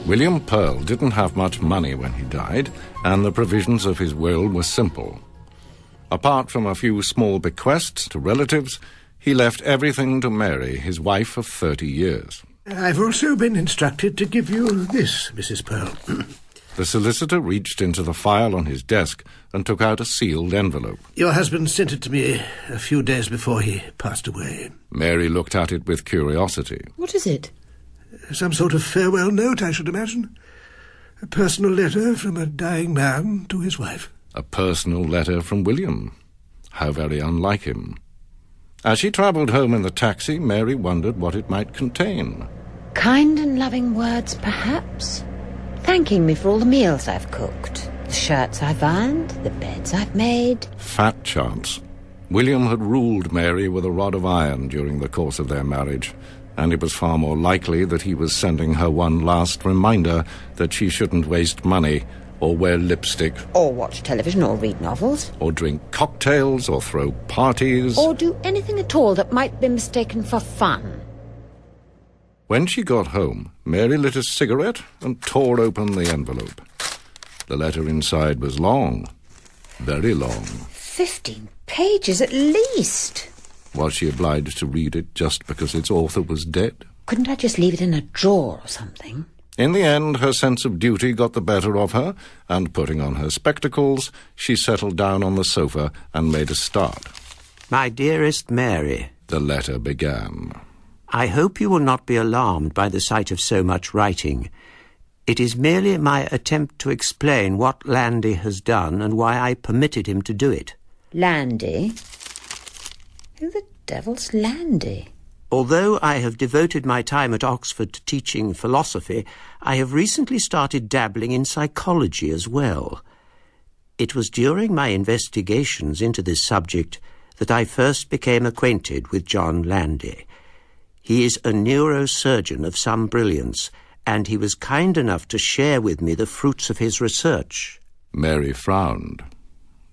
William Pearl didn't have much money when he died, and the provisions of his will were simple. Apart from a few small bequests to relatives, he left everything to Mary, his wife of 30 years. I've also been instructed to give you this, Mrs. Pearl. The solicitor reached into the file on his desk and took out a sealed envelope. Your husband sent it to me a few days before he passed away. Mary looked at it with curiosity. What is it? Some sort of farewell note, I should imagine. A personal letter from a dying man to his wife. A personal letter from William. How very unlike him. As she travelled home in the taxi, Mary wondered what it might contain. Kind and loving words, perhaps? Thanking me for all the meals I've cooked, the shirts I've ironed, the beds I've made. Fat chance. William had ruled Mary with a rod of iron during the course of their marriage, and it was far more likely that he was sending her one last reminder that she shouldn't waste money or wear lipstick. Or watch television or read novels. Or drink cocktails or throw parties. Or do anything at all that might be mistaken for fun. When she got home, Mary lit a cigarette and tore open the envelope. The letter inside was long, very long. 15 pages at least. Was she obliged to read it just because its author was dead? Couldn't I just leave it in a drawer or something? In the end, her sense of duty got the better of her, and putting on her spectacles, she settled down on the sofa and made a start. My dearest Mary, the letter began. I hope you will not be alarmed by the sight of so much writing. It is merely my attempt to explain what Landy has done and why I permitted him to do it. Landy? Who the devil's Landy? Although I have devoted my time at Oxford to teaching philosophy, I have recently started dabbling in psychology as well. It was during my investigations into this subject that I first became acquainted with John Landy. He is a neurosurgeon of some brilliance, and he was kind enough to share with me the fruits of his research. Mary frowned.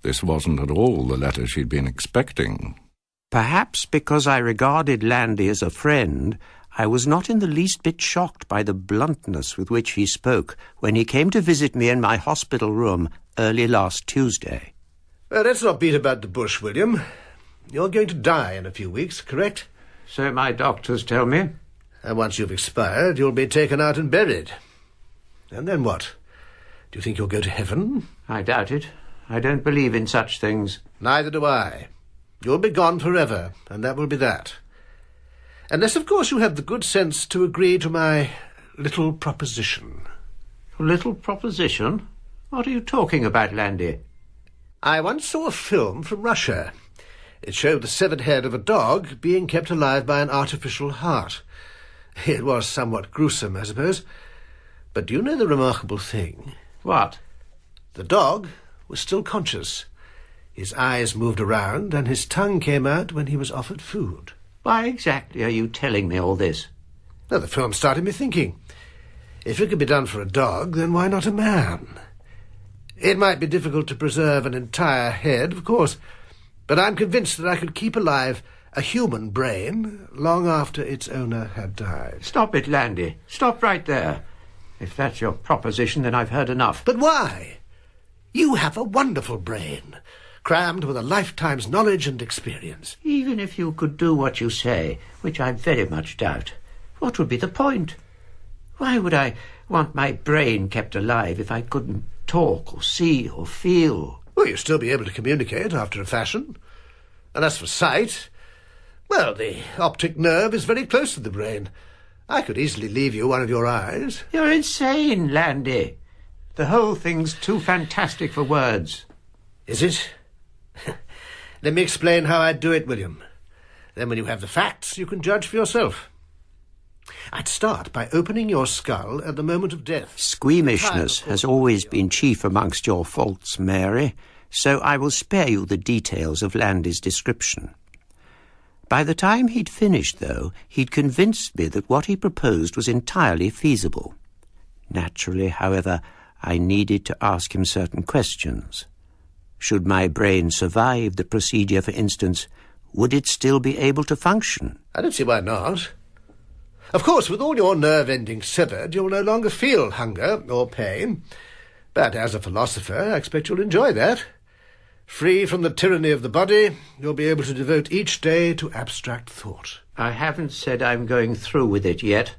This wasn't at all the letter she'd been expecting. Perhaps because I regarded Landy as a friend, I was not in the least bit shocked by the bluntness with which he spoke when he came to visit me in my hospital room early last Tuesday. Well, let's not beat about the bush, William. You're going to die in a few weeks, correct? So my doctors tell me. And once you've expired, you'll be taken out and buried. And then what? Do you think you'll go to heaven? I doubt it. I don't believe in such things. Neither do I. You'll be gone forever, and that will be that. Unless, of course, you have the good sense to agree to my little proposition. Little proposition? What are you talking about, Landy? I once saw a film from Russia. It showed the severed head of a dog being kept alive by an artificial heart. It was somewhat gruesome, I suppose. But do you know the remarkable thing? What? The dog was still conscious. His eyes moved around, and his tongue came out when he was offered food. Why exactly are you telling me all this? Well, the film started me thinking. If it could be done for a dog, then why not a man? It might be difficult to preserve an entire head, of course, but I'm convinced that I could keep alive a human brain long after its owner had died. Stop it, Landy. Stop right there. If that's your proposition, then I've heard enough. But why? You have a wonderful brain, crammed with a lifetime's knowledge and experience. Even if you could do what you say, which I very much doubt, what would be the point? Why would I want my brain kept alive if I couldn't talk or see or feel? Well, you'll still be able to communicate after a fashion. And as for sight, well, the optic nerve is very close to the brain. I could easily leave you one of your eyes. You're insane, Landy. The whole thing's too fantastic for words. Is it? Let me explain how I'd do it, William. Then when you have the facts, you can judge for yourself. I'd start by opening your skull at the moment of death. Squeamishness has always been chief amongst your faults, Mary, so I will spare you the details of Landy's description. By the time he'd finished, though, he'd convinced me that what he proposed was entirely feasible. Naturally, however, I needed to ask him certain questions. Should my brain survive the procedure, for instance, would it still be able to function? I don't see why not. Of course, with all your nerve endings severed, you'll no longer feel hunger or pain. But as a philosopher, I expect you'll enjoy that. Free from the tyranny of the body, you'll be able to devote each day to abstract thought. I haven't said I'm going through with it yet.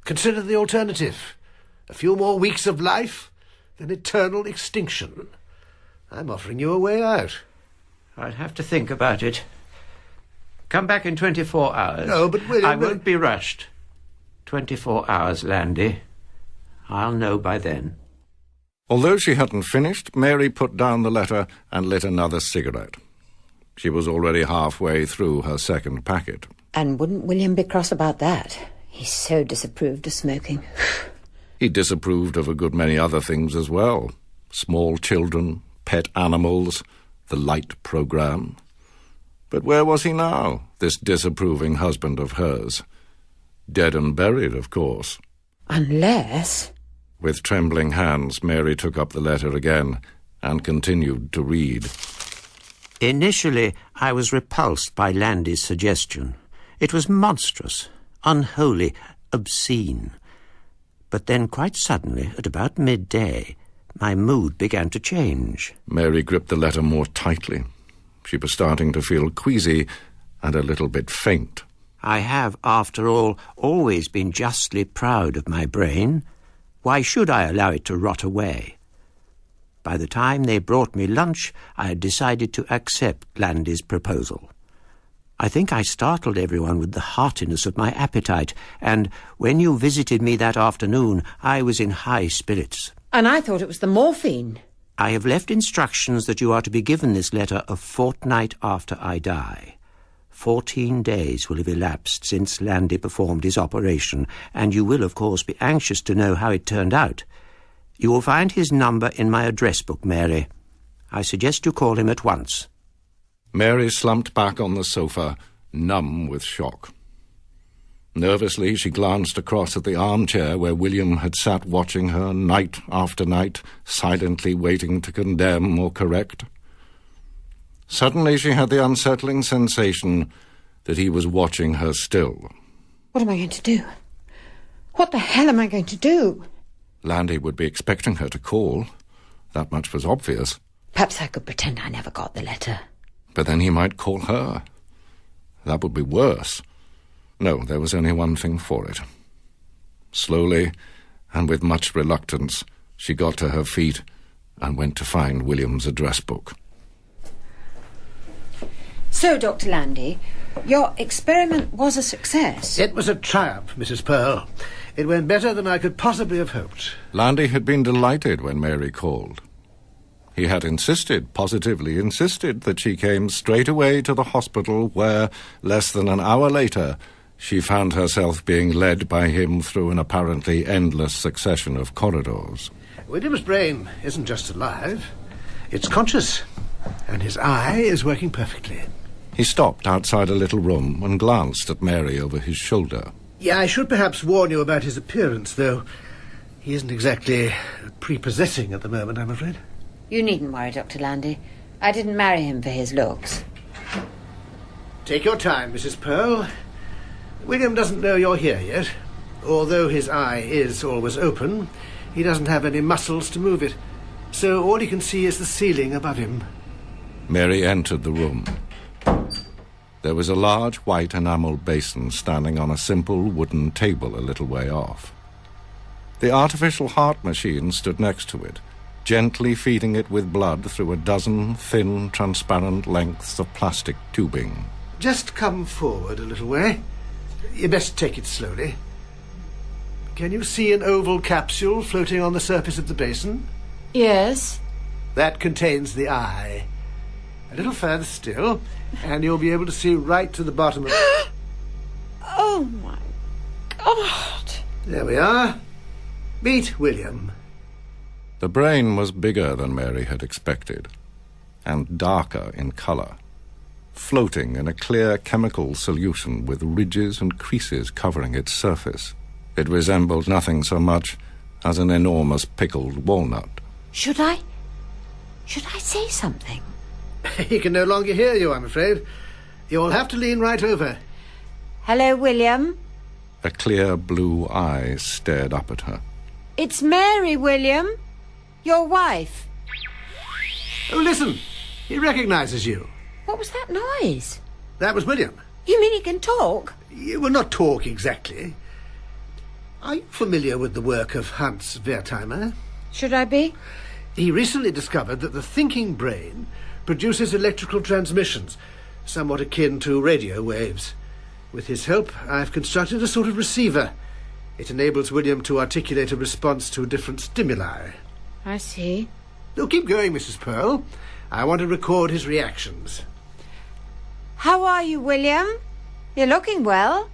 Consider the alternative. A few more weeks of life, then eternal extinction. I'm offering you a way out. I'd have to think about it. Come back in 24 hours. No, but William... I won't be rushed. 24 hours, Landy. I'll know by then. Although she hadn't finished, Mary put down the letter and lit another cigarette. She was already halfway through her second packet. And wouldn't William be cross about that? He so disapproved of smoking. He disapproved of a good many other things as well. Small children, pet animals, the light programme. But where was he now, this disapproving husband of hers? Dead and buried, of course. Unless... With trembling hands, Mary took up the letter again and continued to read. Initially, I was repulsed by Landy's suggestion. It was monstrous, unholy, obscene. But then, quite suddenly, at about midday, my mood began to change. Mary gripped the letter more tightly. She was starting to feel queasy and a little bit faint. I have, after all, always been justly proud of my brain. Why should I allow it to rot away? By the time they brought me lunch, I had decided to accept Landy's proposal. I think I startled everyone with the heartiness of my appetite, and when you visited me that afternoon, I was in high spirits. And I thought it was the morphine. I have left instructions that you are to be given this letter a fortnight after I die. 14 days will have elapsed since Landy performed his operation, and you will, of course, be anxious to know how it turned out. You will find his number in my address book, Mary. I suggest you call him at once. Mary slumped back on the sofa, numb with shock. Nervously, she glanced across at the armchair where William had sat watching her night after night, silently waiting to condemn or correct. Suddenly she had the unsettling sensation that he was watching her still. What am I going to do? What the hell am I going to do? Landy would be expecting her to call. That much was obvious. Perhaps I could pretend I never got the letter. But then he might call her. That would be worse. No, there was only one thing for it. Slowly, and with much reluctance, she got to her feet and went to find William's address book. So, Dr. Landy, your experiment was a success. It was a triumph, Mrs. Pearl. It went better than I could possibly have hoped. Landy had been delighted when Mary called. He had positively insisted, that she came straight away to the hospital where, less than an hour later, she found herself being led by him through an apparently endless succession of corridors. William's brain isn't just alive, it's conscious, and his eye is working perfectly. He stopped outside a little room and glanced at Mary over his shoulder. Yeah, I should perhaps warn you about his appearance, though. He isn't exactly prepossessing at the moment, I'm afraid. You needn't worry, Dr. Landy. I didn't marry him for his looks. Take your time, Mrs. Pearl. William doesn't know you're here yet. Although his eye is always open, he doesn't have any muscles to move it, so all he can see is the ceiling above him. Mary entered the room. There was a large white enamel basin standing on a simple wooden table a little way off. The artificial heart machine stood next to it, gently feeding it with blood through a dozen thin, transparent lengths of plastic tubing. Just come forward a little way. You best take it slowly. Can you see an oval capsule floating on the surface of the basin? Yes. That contains the eye. A little further still, and you'll be able to see right to the bottom of it. Oh, my God. There we are. Meet William. The brain was bigger than Mary had expected, and darker in colour, floating in a clear chemical solution with ridges and creases covering its surface. It resembled nothing so much as an enormous pickled walnut. Should I say something? He can no longer hear you, I'm afraid. You'll have to lean right over. Hello, William. A clear blue eye stared up at her. It's Mary, William. Your wife. Oh, listen. He recognises you. What was that noise? That was William. You mean he can talk? Well, not talk exactly. Are you familiar with the work of Hans Wertheimer? Should I be? He recently discovered that the thinking brain produces electrical transmissions, somewhat akin to radio waves. With his help, I've constructed a sort of receiver. It enables William to articulate a response to different stimuli. I see. No, keep going, Mrs. Pearl. I want to record his reactions. How are you, William? You're looking well.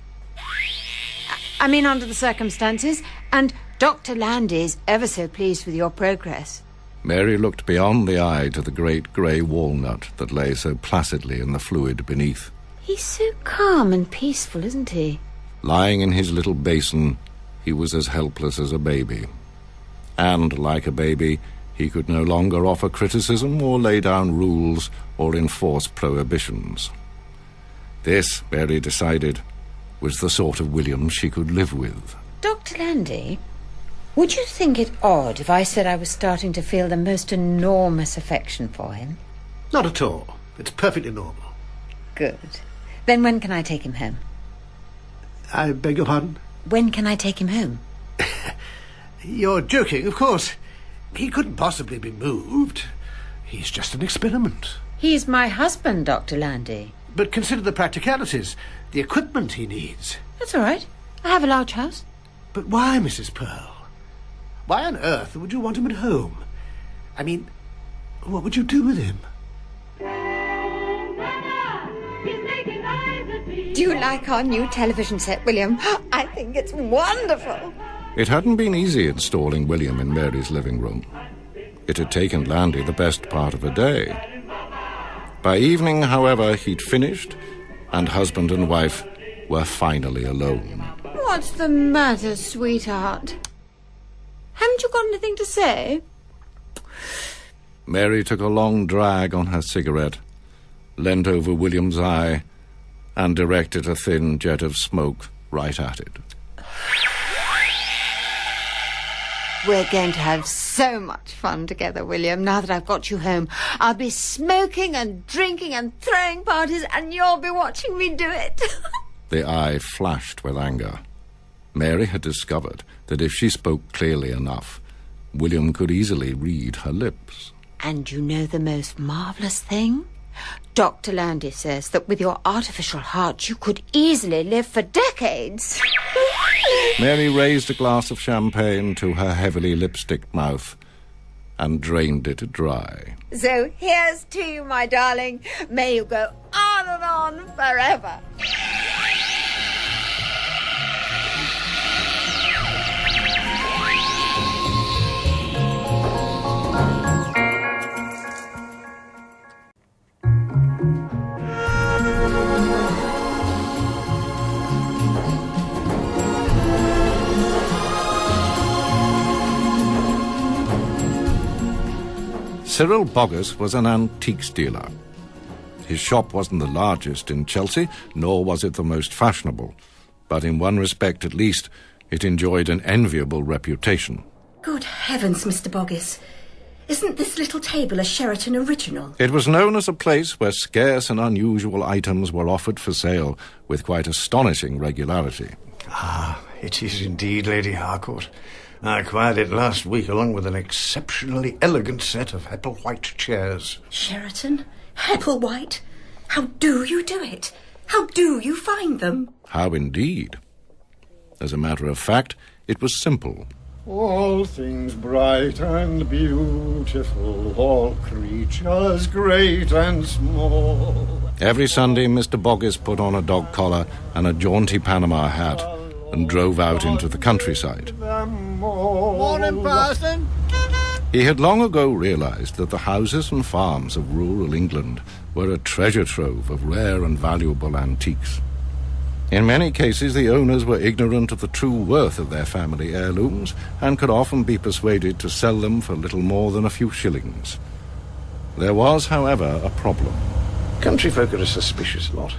I mean, under the circumstances. And Dr. Landy's ever so pleased with your progress. Mary looked beyond the eye to the great grey walnut that lay so placidly in the fluid beneath. He's so calm and peaceful, isn't he? Lying in his little basin, he was as helpless as a baby. And, like a baby, he could no longer offer criticism or lay down rules or enforce prohibitions. This, Mary decided, was the sort of William she could live with. Dr. Landy, would you think it odd if I said I was starting to feel the most enormous affection for him? Not at all. It's perfectly normal. Good. Then when can I take him home? I beg your pardon? When can I take him home? You're joking, of course. He couldn't possibly be moved. He's just an experiment. He's my husband, Dr. Landy. But consider the practicalities, the equipment he needs. That's all right. I have a large house. But why, Mrs. Pearl? Why on earth would you want him at home? I mean, what would you do with him? Do you like our new television set, William? I think it's wonderful. It hadn't been easy installing William in Mary's living room. It had taken Landy the best part of a day. By evening, however, he'd finished, and husband and wife were finally alone. What's the matter, sweetheart? Haven't you got anything to say? Mary took a long drag on her cigarette, leant over William's eye, and directed a thin jet of smoke right at it. We're going to have so much fun together, William, now that I've got you home. I'll be smoking and drinking and throwing parties, and you'll be watching me do it. The eye flashed with anger. Mary had discovered that if she spoke clearly enough, William could easily read her lips. And you know the most marvellous thing? Dr. Landy says that with your artificial heart you could easily live for decades. Mary raised a glass of champagne to her heavily lipstick mouth and drained it dry. So here's to you, my darling. May you go on and on forever. Cyril Boggis was an antiques dealer. His shop wasn't the largest in Chelsea, nor was it the most fashionable. But in one respect, at least, it enjoyed an enviable reputation. Good heavens, Mr. Boggis. Isn't this little table a Sheraton original? It was known as a place where scarce and unusual items were offered for sale with quite astonishing regularity. Ah, it is indeed, Lady Harcourt. I acquired it last week along with an exceptionally elegant set of Hepplewhite chairs. Sheraton? Hepplewhite? How do you do it? How do you find them? How indeed? As a matter of fact, it was simple. All things bright and beautiful, all creatures great and small. Every Sunday, Mr. Boggis put on a dog collar and a jaunty Panama hat and drove out into the countryside. Morning, Parson. He had long ago realized that the houses and farms of rural England were a treasure trove of rare and valuable antiques. In many cases, the owners were ignorant of the true worth of their family heirlooms and could often be persuaded to sell them for little more than a few shillings. There was, however, a problem. Country folk are a suspicious lot.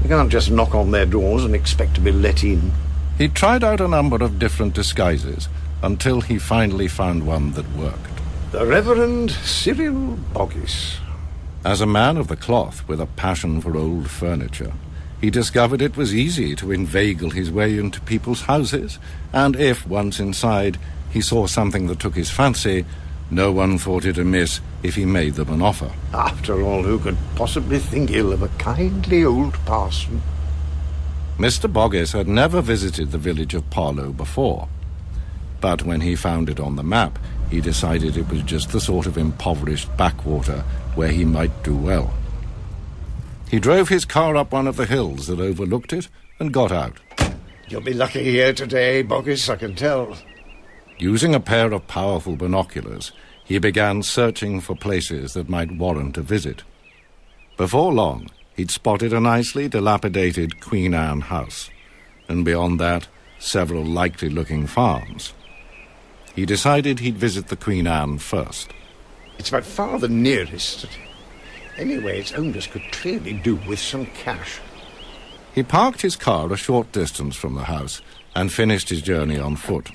You can't just knock on their doors and expect to be let in. He tried out a number of different disguises until he finally found one that worked. The Reverend Cyril Boggis. As a man of the cloth with a passion for old furniture, he discovered it was easy to inveigle his way into people's houses, and if, once inside, he saw something that took his fancy, no one thought it amiss if he made them an offer. After all, who could possibly think ill of a kindly old parson? Mr. Boggis had never visited the village of Parlow before, but when he found it on the map, he decided it was just the sort of impoverished backwater where he might do well. He drove his car up one of the hills that overlooked it and got out. You'll be lucky here today, Boggis, I can tell. Using a pair of powerful binoculars, he began searching for places that might warrant a visit. Before long, he'd spotted a nicely dilapidated Queen Anne house, and beyond that, several likely-looking farms. He decided he'd visit the Queen Anne first. It's by far the nearest. Anyway, its owners could clearly do with some cash. He parked his car a short distance from the house and finished his journey on foot.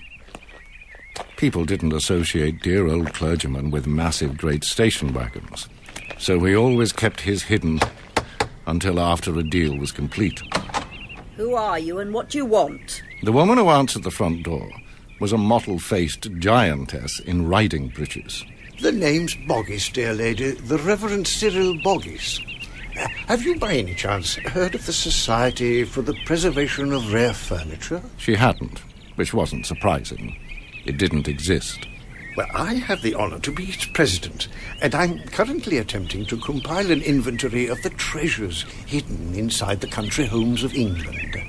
People didn't associate dear old clergymen with massive great station wagons, so he always kept his hidden until after a deal was complete. Who are you and what do you want? The woman who answered the front door was a mottled-faced giantess in riding breeches. The name's Boggis, dear lady, the Reverend Cyril Boggis. Have you by any chance heard of the Society for the Preservation of Rare Furniture? She hadn't, which wasn't surprising. It didn't exist. Well, I have the honour to be its president, and I'm currently attempting to compile an inventory of the treasures hidden inside the country homes of England.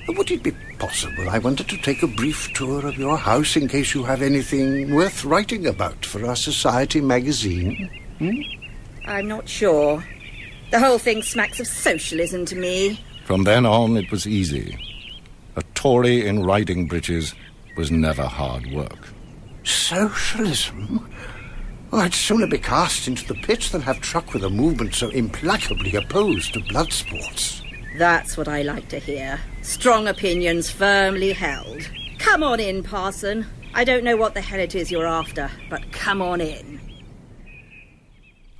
Would it be possible I wanted to take a brief tour of your house in case you have anything worth writing about for our society magazine? I'm not sure. The whole thing smacks of socialism to me. From then on, it was easy. A Tory in riding breeches was never hard work. Socialism? Oh, I'd sooner be cast into the pit than have truck with a movement so implacably opposed to blood sports. That's what I like to hear. Strong opinions firmly held. Come on in, Parson. I don't know what the hell it is you're after, but come on in.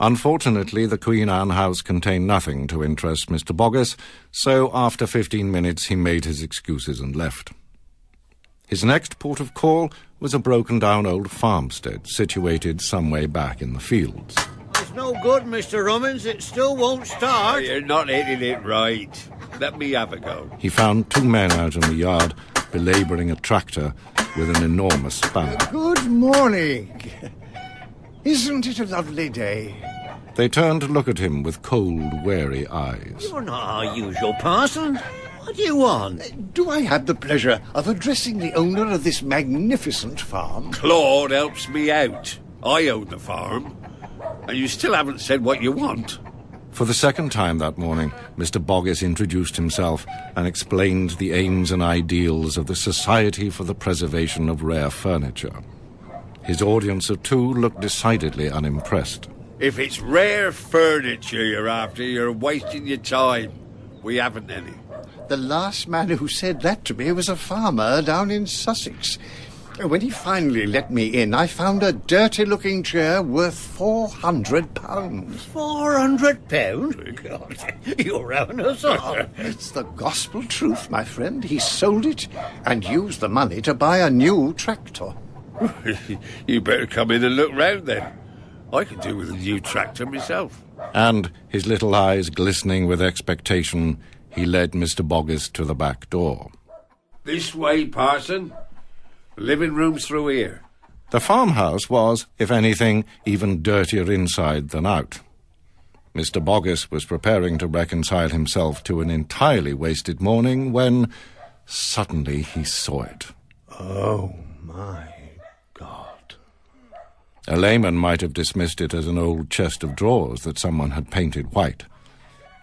Unfortunately, the Queen Anne house contained nothing to interest Mr. Boggis, so after 15 minutes he made his excuses and left. His next port of call was a broken-down old farmstead situated some way back in the fields. It's no good, Mr. Rummins. It still won't start. You're not hitting it right. Let me have a go. He found two men out in the yard belabouring a tractor with an enormous spanner. Good morning. Isn't it a lovely day? They turned to look at him with cold, wary eyes. You're not our usual parson. What do you want? Do I have the pleasure of addressing the owner of this magnificent farm? Claude helps me out. I own the farm. And you still haven't said what you want. For the second time that morning, Mr. Boggis introduced himself and explained the aims and ideals of the Society for the Preservation of Rare Furniture. His audience of two looked decidedly unimpressed. If it's rare furniture you're after, you're wasting your time. We haven't any. The last man who said that to me was a farmer down in Sussex. When he finally let me in, I found a dirty-looking chair worth £400. £400? God, you're having us all. It's the gospel truth, my friend. He sold it and used the money to buy a new tractor. You better come in and look round then. I could do with a new tractor myself. And, his little eyes glistening with expectation, he led Mr. Boggis to the back door. This way, Parson. The living room's through here. The farmhouse was, if anything, even dirtier inside than out. Mr. Boggis was preparing to reconcile himself to an entirely wasted morning when suddenly he saw it. Oh, my God. A layman might have dismissed it as an old chest of drawers that someone had painted white,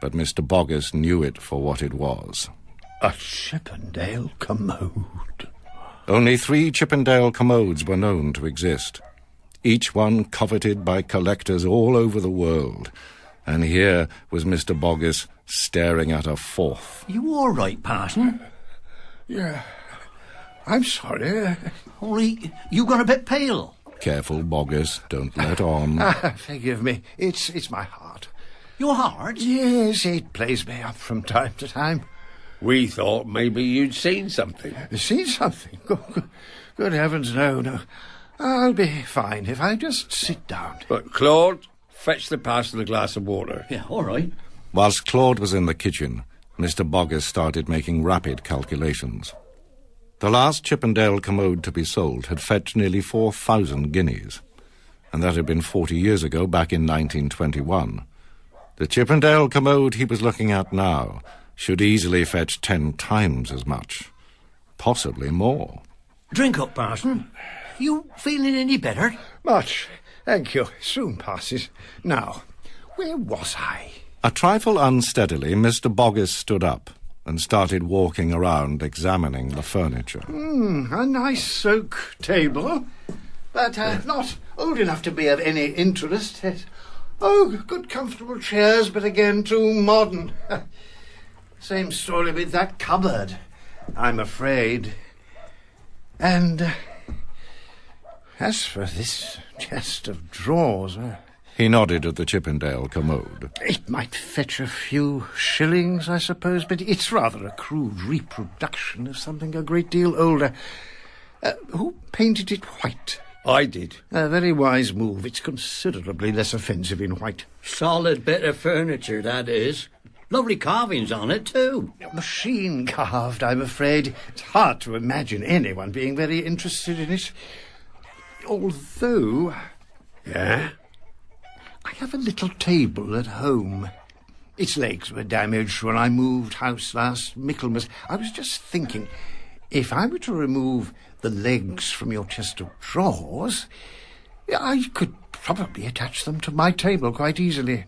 but Mr. Boggis knew it for what it was. A Chippendale commode. Only 3 Chippendale commodes were known to exist, each one coveted by collectors all over the world, and here was Mr. Boggis staring at a 4th. You all right, Parson? Yeah. I'm sorry. Only you got a bit pale. Careful, Boggis, don't let on. Forgive me. It's my heart. Your heart? Yes, it plays me up from time to time. We thought maybe you'd seen something. Seen something? Good heavens, no. I'll be fine if I just sit down. But, Claude, fetch the parson a glass of water. Yeah, all right. Whilst Claude was in the kitchen, Mr. Boggis started making rapid calculations. The last Chippendale commode to be sold had fetched nearly 4,000 guineas, and that had been 40 years ago, back in 1921. The Chippendale commode he was looking at now should easily fetch 10 times as much, possibly more. Drink up, Parson. You feeling any better? Much. Thank you. Soon passes. Now, where was I? A trifle unsteadily, Mr. Boggis stood up and started walking around examining the furniture. A nice oak table, but not old enough to be of any interest. Oh, good comfortable chairs, but again too modern. Same story with that cupboard, I'm afraid. And as for this chest of drawers... He nodded at the Chippendale commode. It might fetch a few shillings, I suppose, but it's rather a crude reproduction of something a great deal older. Who painted it white? I did. A very wise move. It's considerably less offensive in white. Solid bit of furniture, that is. Lovely carvings on it, too. Machine carved, I'm afraid. It's hard to imagine anyone being very interested in it. Although... Yeah? I have a little table at home. Its legs were damaged when I moved house last Michaelmas. I was just thinking, if I were to remove the legs from your chest of drawers, I could probably attach them to my table quite easily.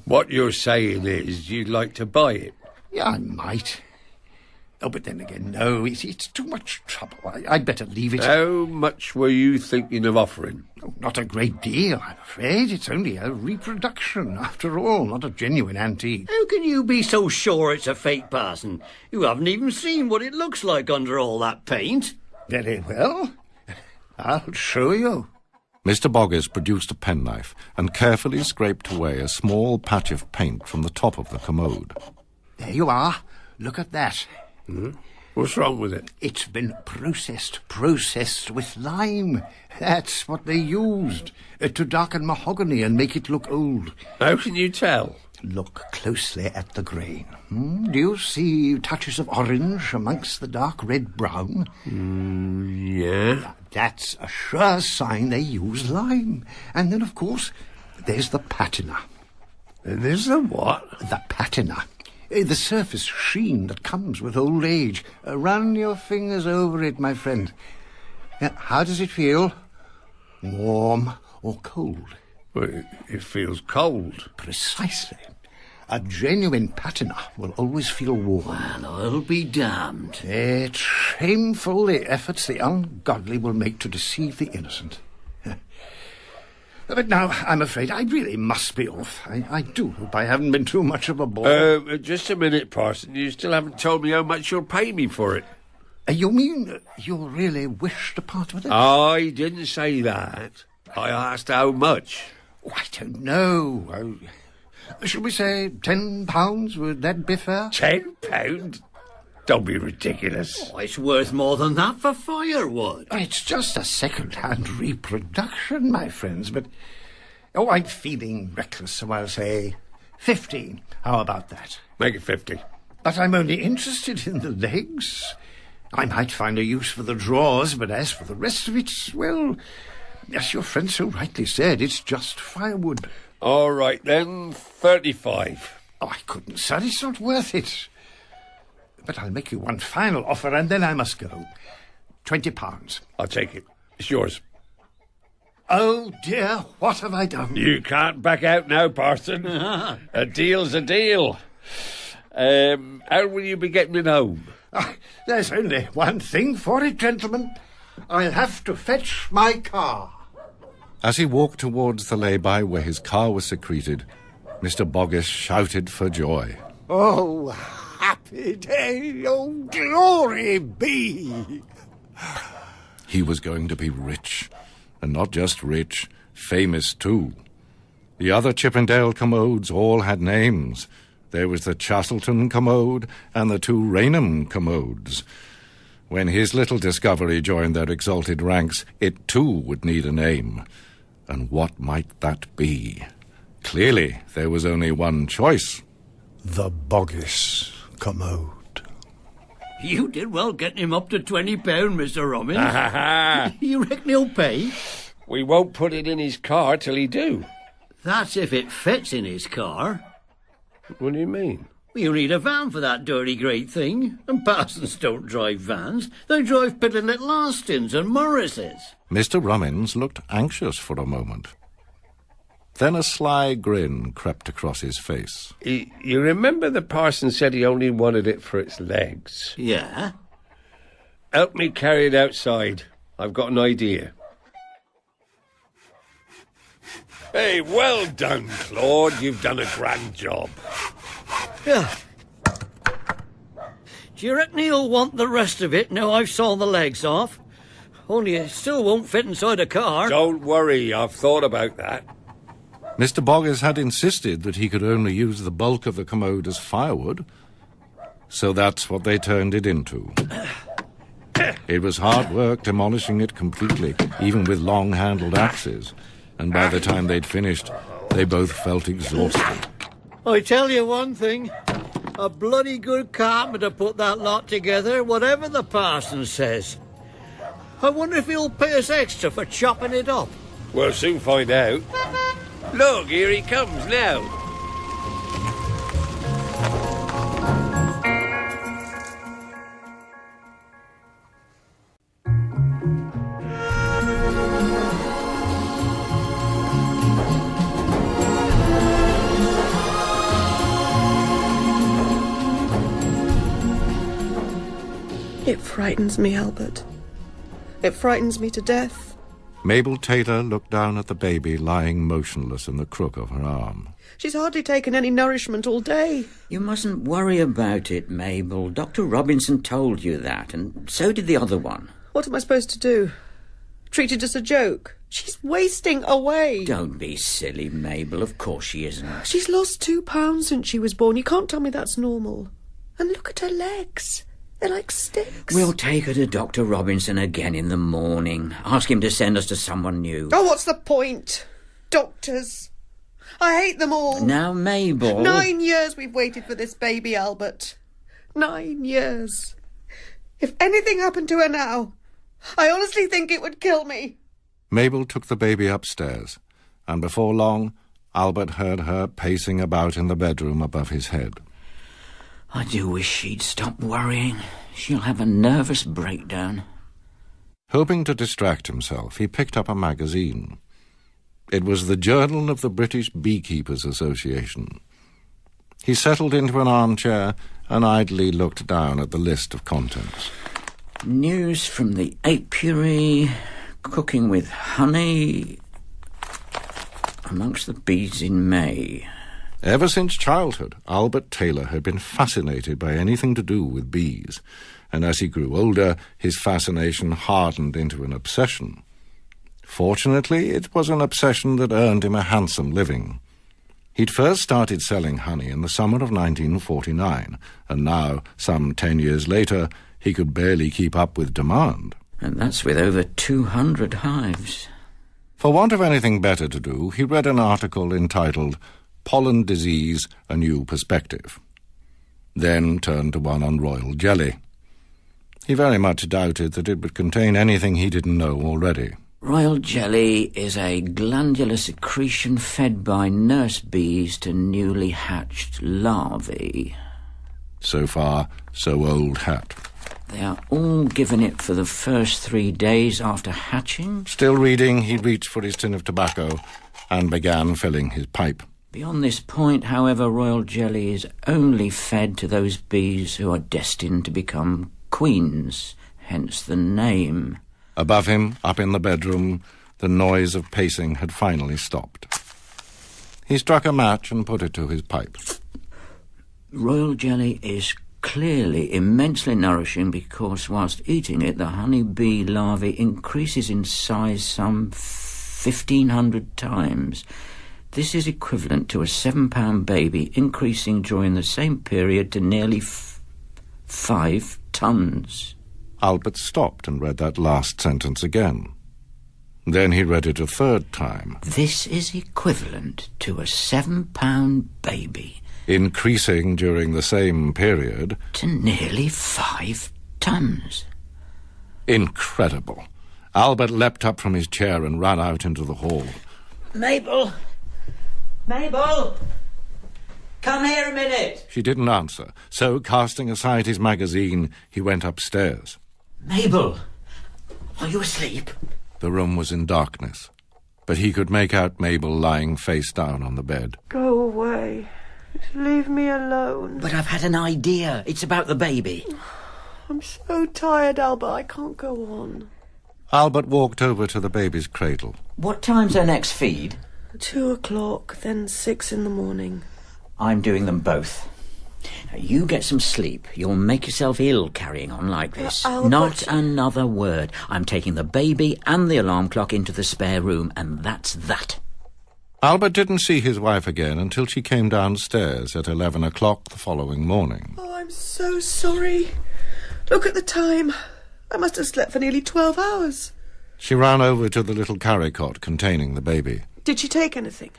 What you're saying is you'd like to buy it? Yeah, I might. Oh, but then again, no, it's too much trouble. I'd better leave it. How much were you thinking of offering? Oh, not a great deal, I'm afraid. It's only a reproduction, after all, not a genuine antique. How can you be so sure it's a fake, Parson? You haven't even seen what it looks like under all that paint. Very well. I'll show you. Mr. Boggis produced a penknife and carefully scraped away a small patch of paint from the top of the commode. There you are. Look at that. What's wrong with it? It's been processed with lime. That's what they used, to darken mahogany and make it look old. How can you tell? Look closely at the grain. Do you see touches of orange amongst the dark red-brown? Yeah. That's a sure sign they use lime. And then, of course, there's the patina. There's the what? The patina. The surface sheen that comes with old age. Run your fingers over it, my friend. How does it feel? Warm or cold? Well, it feels cold. Precisely. A genuine patina will always feel warm. Well, I'll be damned. It's shameful the efforts the ungodly will make to deceive the innocent. But now, I'm afraid I really must be off. I do hope I haven't been too much of a bore. Just a minute, Parson. You still haven't told me how much you'll pay me for it. You mean you really wish to part with it? I didn't say that. I asked how much. Oh, I don't know. Shall we say £10? Would that be fair? £10? Don't be ridiculous. Oh, it's worth more than that for firewood. It's just a second-hand reproduction, my friends, but... Oh, I'm feeling reckless, so I'll say 15. How about that? Make it 50. But I'm only interested in the legs. I might find a use for the drawers, but as for the rest of it, well, as your friend so rightly said, it's just firewood. All right, then, 35. Oh, I couldn't, sir. It's not worth it. But I'll make you one final offer, and then I must go. £20. I'll take it. It's yours. Oh, dear, what have I done? You can't back out now, Parson. A deal's a deal. How will you be getting it home? There's only one thing for it, gentlemen. I'll have to fetch my car. As he walked towards the lay-by where his car was secreted, Mr. Boggis shouted for joy. Oh, happy day. Oh, glory be. He was going to be rich, and not just rich, famous too. The other Chippendale commodes all had names. There was the Chastleton commode and the two Raynham commodes. When his little discovery joined their exalted ranks, it too would need a name. And what might that be? Clearly, there was only one choice. The Boggis commode. You did well getting him up to £20, Mr. Robbins. Ha ha! You reckon he'll pay? We won't put it in his car till he do. That's if it fits in his car. What do you mean? You need a van for that dirty great thing. And parsons don't drive vans. They drive piddling little Austins and Morrises. Mr. Rummins looked anxious for a moment. Then a sly grin crept across his face. You remember the parson said he only wanted it for its legs? Yeah? Help me carry it outside. I've got an idea. Hey, well done, Claude. You've done a grand job. Yeah. Do you reckon he'll want the rest of it now I've sawn the legs off? Only it still won't fit inside a car. Don't worry, I've thought about that. Mr. Boggis had insisted that he could only use the bulk of the commode as firewood, so that's what they turned it into. It was hard work demolishing it completely, even with long-handled axes, and by the time they'd finished, they both felt exhausted. I tell you one thing, a bloody good carpenter put that lot together, whatever the parson says. I wonder if he'll pay us extra for chopping it up. We'll soon find out. Look, here he comes now. It frightens me, Albert. It frightens me to death. Mabel Taylor looked down at the baby lying motionless in the crook of her arm. She's hardly taken any nourishment all day. You mustn't worry about it, Mabel. Dr. Robinson told you that, and so did the other one. What am I supposed to do? Treat it as a joke? She's wasting away. Don't be silly, Mabel. Of course she isn't. She's lost 2 pounds since she was born. You can't tell me that's normal. And look at her legs. They're like sticks. We'll take her to Dr. Robinson again in the morning. Ask him to send us to someone new. Oh, what's the point? Doctors. I hate them all. Now, Mabel... 9 years we've waited for this baby, Albert. 9 years. If anything happened to her now, I honestly think it would kill me. Mabel took the baby upstairs, and before long, Albert heard her pacing about in the bedroom above his head. I do wish she'd stop worrying. She'll have a nervous breakdown. Hoping to distract himself, he picked up a magazine. It was the Journal of the British Beekeepers' Association. He settled into an armchair and idly looked down at the list of contents. News from the apiary, cooking with honey, amongst the bees in May. Ever since childhood, Albert Taylor had been fascinated by anything to do with bees, and as he grew older, his fascination hardened into an obsession. Fortunately, it was an obsession that earned him a handsome living. He'd first started selling honey in the summer of 1949, and now, some 10 years later, he could barely keep up with demand. And that's with over 200 hives. For want of anything better to do, he read an article entitled Pollen Disease, A New Perspective. Then turned to one on royal jelly. He very much doubted that it would contain anything he didn't know already. Royal jelly is a glandular secretion fed by nurse bees to newly hatched larvae. So far, so old hat. They are all given it for the first 3 days after hatching. Still reading, he reached for his tin of tobacco and began filling his pipe. Beyond this point, however, royal jelly is only fed to those bees who are destined to become queens, hence the name. Above him, up in the bedroom, the noise of pacing had finally stopped. He struck a match and put it to his pipe. Royal jelly is clearly immensely nourishing because whilst eating it, the honeybee larvae increases in size some 1,500 times. This is equivalent to a 7-pound baby increasing during the same period to nearly 5 tons. Albert stopped and read that last sentence again. Then he read it a third time. This is equivalent to a 7-pound baby. Increasing during the same period to nearly 5 tons. Incredible. Albert leapt up from his chair and ran out into the hall. Mabel! Mabel! Come here a minute! She didn't answer, so, casting aside his magazine, he went upstairs. Mabel! Are you asleep? The room was in darkness, but he could make out Mabel lying face down on the bed. Go away. Leave me alone. But I've had an idea. It's about the baby. I'm so tired, Albert. I can't go on. Albert walked over to the baby's cradle. What time's her next feed? 2 o'clock, then 6 in the morning. I'm doing them both. Now, you get some sleep. You'll make yourself ill carrying on like this. Albert. Not another word. I'm taking the baby and the alarm clock into the spare room, and that's that. Albert didn't see his wife again until she came downstairs at 11 o'clock the following morning. Oh, I'm so sorry. Look at the time. I must have slept for nearly 12 hours. She ran over to the little carry-cot containing the baby. Did she take anything?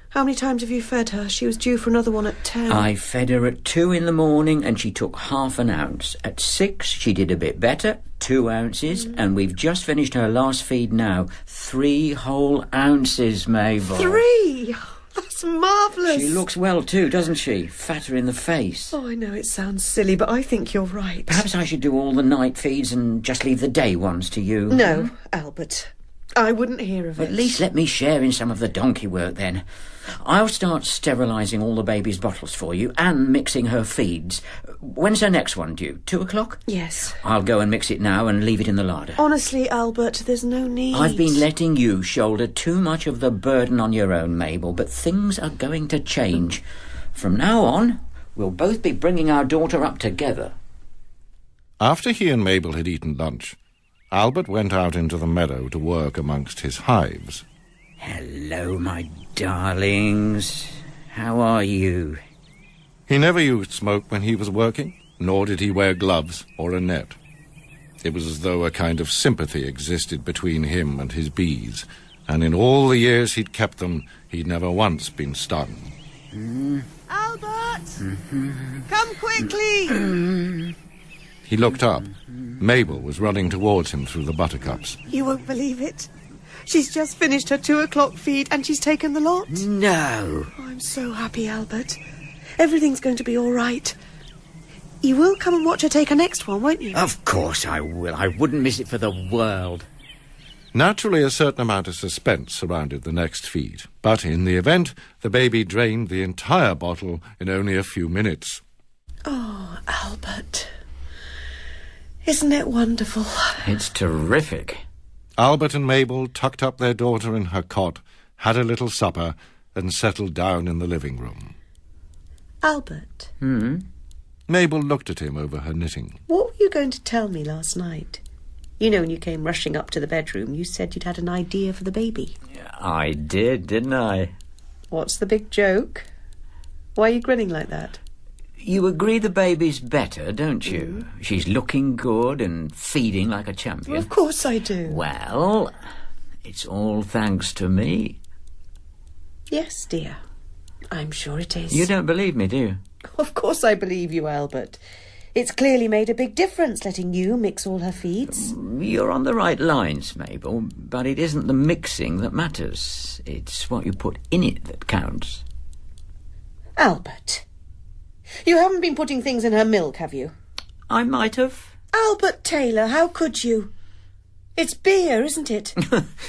How many times have you fed her? She was due for another one at 10. I fed her at 2 in the morning and she took half an ounce. At 6 she did a bit better, 2 ounces, and we've just finished her last feed now. 3 whole ounces, Mabel. 3? That's marvellous. She looks well too, doesn't she? Fatter in the face. Oh, I know it sounds silly, but I think you're right. Perhaps I should do all the night feeds and just leave the day ones to you. No, Albert. I wouldn't hear of it. At least let me share in some of the donkey work then. I'll start sterilising all the baby's bottles for you and mixing her feeds. When's her next one due? 2 o'clock? Yes. I'll go and mix it now and leave it in the larder. Honestly, Albert, there's no need. I've been letting you shoulder too much of the burden on your own, Mabel, but things are going to change. From now on, we'll both be bringing our daughter up together. After he and Mabel had eaten lunch, Albert went out into the meadow to work amongst his hives. Hello, my darlings. How are you? He never used smoke when he was working, nor did he wear gloves or a net. It was as though a kind of sympathy existed between him and his bees, and in all the years he'd kept them, he'd never once been stung. Albert! Come quickly! He looked up. Mabel was running towards him through the buttercups. You won't believe it. She's just finished her 2 o'clock feed and she's taken the lot. No. Oh, I'm so happy, Albert. Everything's going to be all right. You will come and watch her take her next one, won't you? Of course I will. I wouldn't miss it for the world. Naturally, a certain amount of suspense surrounded the next feed. But in the event, the baby drained the entire bottle in only a few minutes. Oh, Albert. Isn't it wonderful? It's terrific. Albert and Mabel tucked up their daughter in her cot, had a little supper, and settled down in the living room. Albert. Mabel looked at him over her knitting. What were you going to tell me last night? You know, when you came rushing up to the bedroom, you said you'd had an idea for the baby. I did, didn't I? What's the big joke? Why are you grinning like that? You agree the baby's better, don't you? She's looking good and feeding like a champion. Well, of course I do. Well, it's all thanks to me. Yes, dear. I'm sure it is. You don't believe me, do you? Of course I believe you, Albert. It's clearly made a big difference letting you mix all her feeds. You're on the right lines, Mabel, but it isn't the mixing that matters. It's what you put in it that counts. Albert, you haven't been putting things in her milk, have you? I might have. Albert Taylor, how could you? It's beer, isn't it?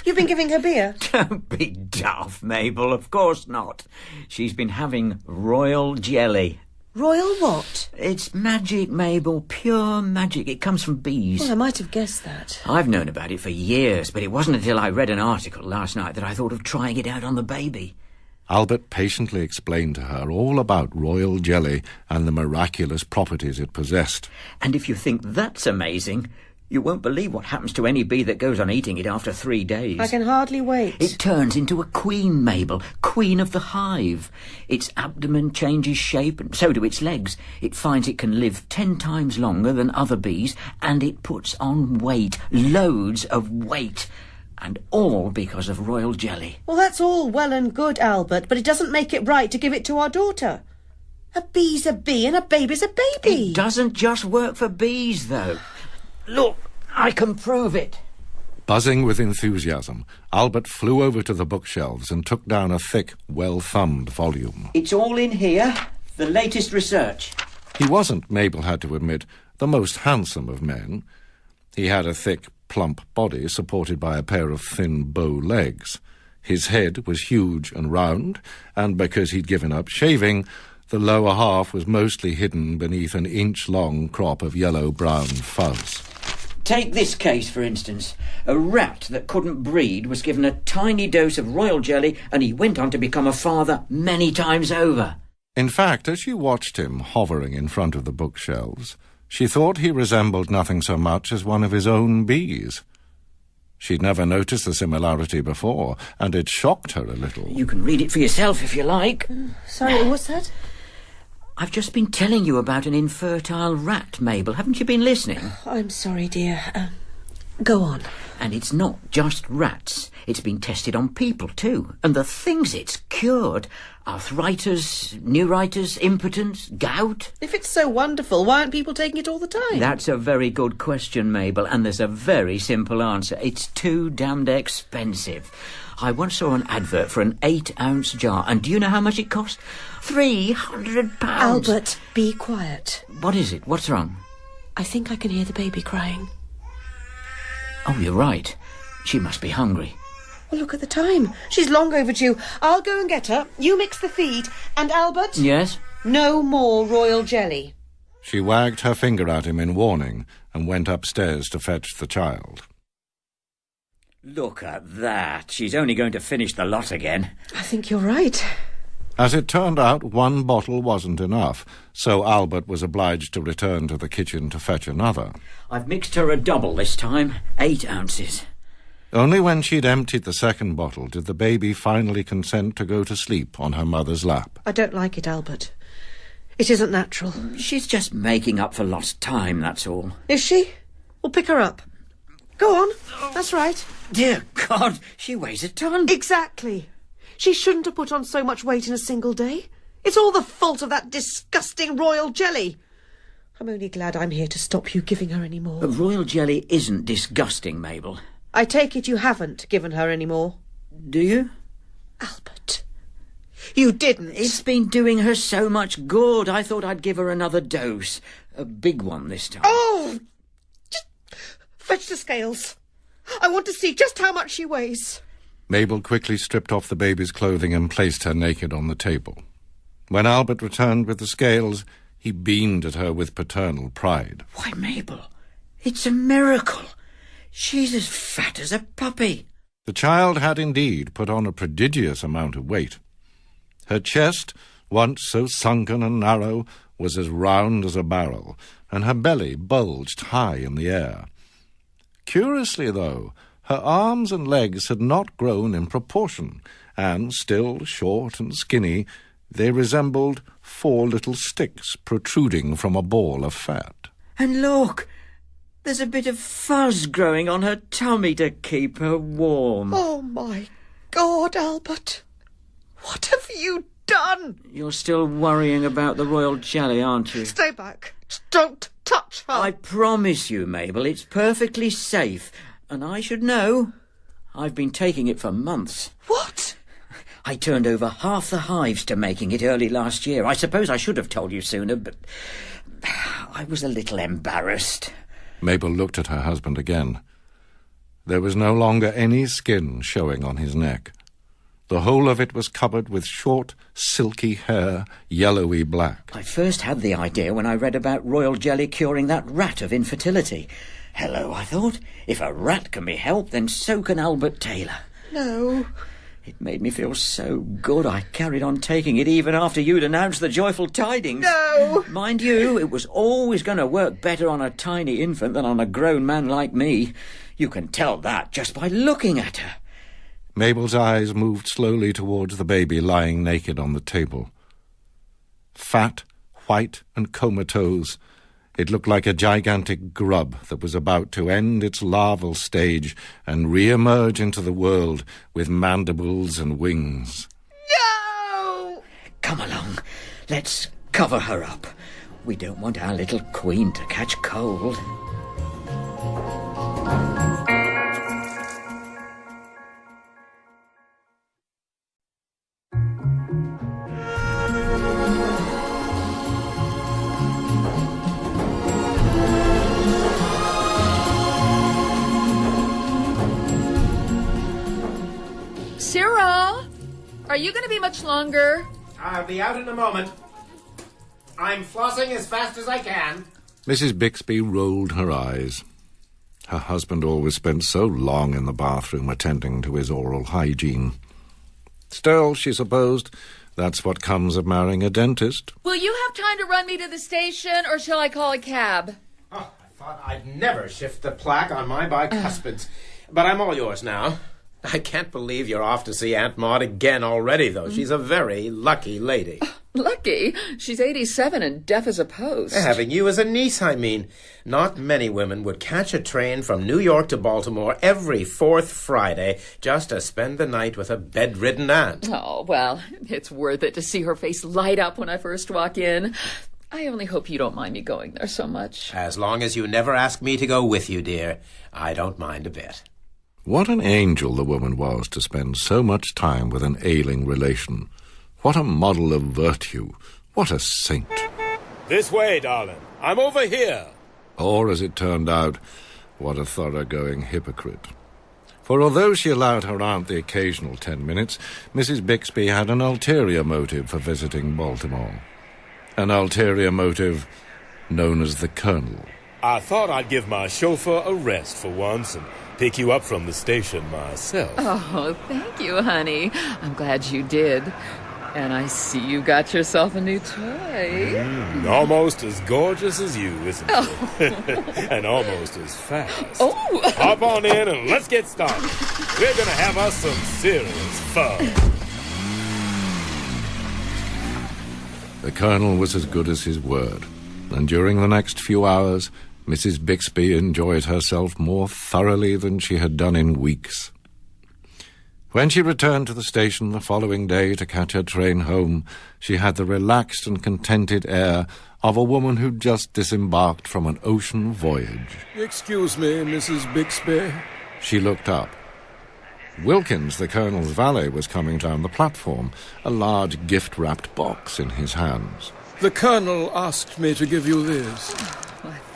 You've been giving her beer? Don't be daft, Mabel. Of course not. She's been having royal jelly. Royal what? It's magic, Mabel. Pure magic. It comes from bees. Well, I might have guessed that. I've known about it for years, but it wasn't until I read an article last night that I thought of trying it out on the baby. Albert patiently explained to her all about royal jelly and the miraculous properties it possessed. And if you think that's amazing, you won't believe what happens to any bee that goes on eating it after 3 days. I can hardly wait. It turns into a queen, Mabel, queen of the hive. Its abdomen changes shape, and so do its legs. It finds it can live 10 times longer than other bees, and it puts on weight, loads of weight. And all because of royal jelly. Well, that's all well and good, Albert, but it doesn't make it right to give it to our daughter. A bee's a bee and a baby's a baby. It doesn't just work for bees, though. Look, I can prove it. Buzzing with enthusiasm, Albert flew over to the bookshelves and took down a thick, well-thumbed volume. It's all in here, the latest research. He wasn't, Mabel had to admit, the most handsome of men. He had a thick, plump body supported by a pair of thin bow legs. His head was huge and round, and because he'd given up shaving, the lower half was mostly hidden beneath an inch-long crop of yellow-brown fuzz. Take this case, for instance. A rat that couldn't breed was given a tiny dose of royal jelly, and he went on to become a father many times over. In fact, as she watched him hovering in front of the bookshelves, she thought he resembled nothing so much as one of his own bees. She'd never noticed the similarity before, and it shocked her a little. You can read it for yourself if you like. Sorry, what's that? I've just been telling you about an infertile rat, Mabel. Haven't you been listening? I'm sorry, dear. Go on. And it's not just rats. It's been tested on people, too. And the things it's cured: arthritis, neuritis, impotence, gout. If it's so wonderful, why aren't people taking it all the time? That's a very good question, Mabel, and there's a very simple answer. It's too damned expensive. I once saw an advert for an 8-ounce jar, and do you know how much it cost? £300. Albert, be quiet. What is it? What's wrong? I think I can hear the baby crying. Oh, you're right. She must be hungry. Well, look at the time. She's long overdue. I'll go and get her. You mix the feed. And Albert? Yes? No more royal jelly. She wagged her finger at him in warning and went upstairs to fetch the child. Look at that. She's only going to finish the lot again. I think you're right. As it turned out, one bottle wasn't enough, so Albert was obliged to return to the kitchen to fetch another. I've mixed her a double this time, 8 ounces. Only when she'd emptied the second bottle did the baby finally consent to go to sleep on her mother's lap. I don't like it, Albert. It isn't natural. She's just making up for lost time, that's all. Is she? We'll pick her up. Go on. That's right. Dear God, she weighs a ton. Exactly. She shouldn't have put on so much weight in a single day. It's all the fault of that disgusting royal jelly. I'm only glad I'm here to stop you giving her any more. Royal jelly isn't disgusting, Mabel. I take it you haven't given her any more. Do you? Albert, you didn't. It's been doing her so much good. I thought I'd give her another dose. A big one this time. Oh! Just fetch the scales. I want to see just how much she weighs. Mabel quickly stripped off the baby's clothing and placed her naked on the table. When Albert returned with the scales, he beamed at her with paternal pride. Why, Mabel, it's a miracle. She's as fat as a puppy. The child had indeed put on a prodigious amount of weight. Her chest, once so sunken and narrow, was as round as a barrel, and her belly bulged high in the air. Curiously, though, her arms and legs had not grown in proportion, and, still short and skinny, they resembled 4 little sticks protruding from a ball of fat. And look, there's a bit of fuzz growing on her tummy to keep her warm. Oh, my God, Albert. What have you done? You're still worrying about the royal jelly, aren't you? Stay back. Don't touch her. I promise you, Mabel, it's perfectly safe. And I should know. I've been taking it for months. What? I turned over half the hives to making it early last year. I suppose I should have told you sooner, but I was a little embarrassed. Mabel looked at her husband again. There was no longer any skin showing on his neck. The whole of it was covered with short, silky hair, yellowy black. I first had the idea when I read about royal jelly curing that rat of infertility. Hello, I thought. If a rat can be helped, then so can Albert Taylor. No. It made me feel so good I carried on taking it even after you'd announced the joyful tidings. No! Mind you, it was always going to work better on a tiny infant than on a grown man like me. You can tell that just by looking at her. Mabel's eyes moved slowly towards the baby lying naked on the table. Fat, white and comatose, it looked like a gigantic grub that was about to end its larval stage and re-emerge into the world with mandibles and wings. No! Come along, let's cover her up. We don't want our little queen to catch cold. Cyril, are you going to be much longer? I'll be out in a moment. I'm flossing as fast as I can. Mrs. Bixby rolled her eyes. Her husband always spent so long in the bathroom attending to his oral hygiene. Still, she supposed, that's what comes of marrying a dentist. Will you have time to run me to the station, or shall I call a cab? Oh, I thought I'd never shift the plaque on my bicuspids. But I'm all yours now. I can't believe you're off to see Aunt Maud again already, though. She's a very lucky lady. Lucky? She's 87 and deaf as a post. Having you as a niece, I mean. Not many women would catch a train from New York to Baltimore every fourth Friday just to spend the night with a bedridden aunt. Oh, well, it's worth it to see her face light up when I first walk in. I only hope you don't mind me going there so much. As long as you never ask me to go with you, dear, I don't mind a bit. What an angel the woman was to spend so much time with an ailing relation. What a model of virtue. What a saint. This way, darling. I'm over here. Or, as it turned out, what a thoroughgoing hypocrite. For although she allowed her aunt the occasional 10 minutes, Mrs. Bixby had an ulterior motive for visiting Baltimore. An ulterior motive known as the Colonel. I thought I'd give my chauffeur a rest for once and pick you up from the station myself. Oh, thank you, honey. I'm glad you did. And I see you got yourself a new toy. Almost as gorgeous as you, isn't it? Oh. And almost as fast. Oh! Hop on in and let's get started. We're going to have us some serious fun. The Colonel was as good as his word, and during the next few hours, Mrs. Bixby enjoyed herself more thoroughly than she had done in weeks. When she returned to the station the following day to catch her train home, she had the relaxed and contented air of a woman who'd just disembarked from an ocean voyage. Excuse me, Mrs. Bixby. She looked up. Wilkins, the Colonel's valet, was coming down the platform, a large gift-wrapped box in his hands. The Colonel asked me to give you this.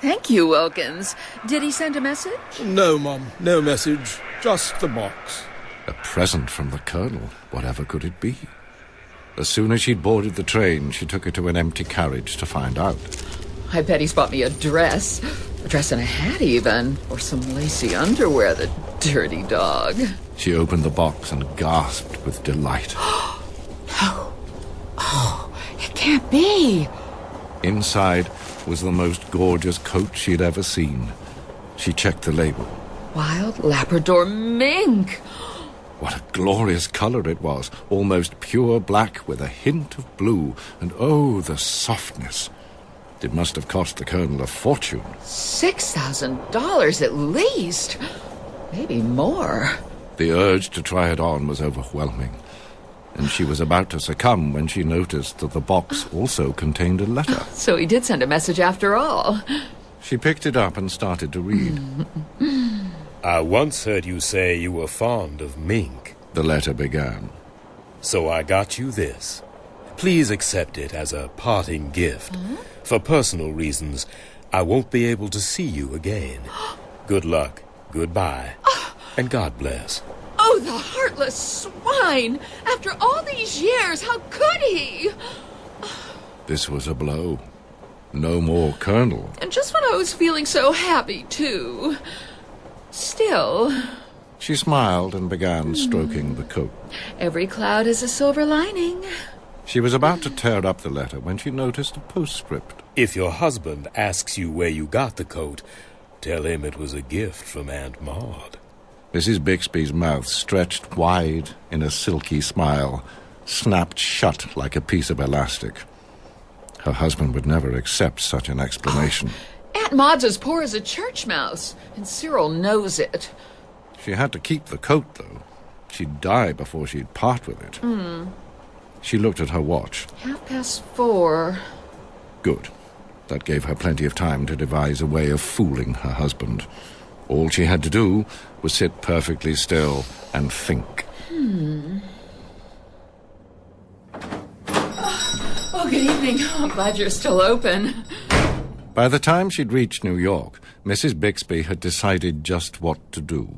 Thank you, Wilkins. Did he send a message? No, Mum, no message. Just the box. A present from the Colonel. Whatever could it be? As soon as she'd boarded the train, she took it to an empty carriage to find out. I bet he's bought me a dress and a hat even, or some lacy underwear, the dirty dog. She opened the box and gasped with delight. No. Oh, it can't be. Inside was the most gorgeous coat she'd ever seen. She checked the label. Wild Labrador mink. What a glorious colour it was, almost pure black with a hint of blue, and oh, the softness. It must have cost the Colonel a fortune. $6,000 at least. Maybe more. The urge to try it on was overwhelming, and she was about to succumb when she noticed that the box also contained a letter. So he did send a message after all. She picked it up and started to read. I once heard you say you were fond of mink. The letter began. So I got you this. Please accept it as a parting gift. For personal reasons, I won't be able to see you again. Good luck, goodbye, and God bless. Oh, the heartless swine! After all these years, how could he? This was a blow. No more Colonel. And just when I was feeling so happy, too. Still, She smiled and began stroking the coat. Every cloud has a silver lining. She was about to tear up the letter when she noticed a postscript. If your husband asks you where you got the coat, tell him it was a gift from Aunt Maud. Mrs. Bixby's mouth stretched wide in a silky smile, snapped shut like a piece of elastic. Her husband would never accept such an explanation. Aunt Maud's as poor as a church mouse, and Cyril knows it. She had to keep the coat, though. She'd die before she'd part with it. She looked at her watch. 4:30. Good. That gave her plenty of time to devise a way of fooling her husband. All she had to do was sit perfectly still and think. Oh, good evening. I'm glad you're still open. By the time she'd reached New York, Mrs. Bixby had decided just what to do.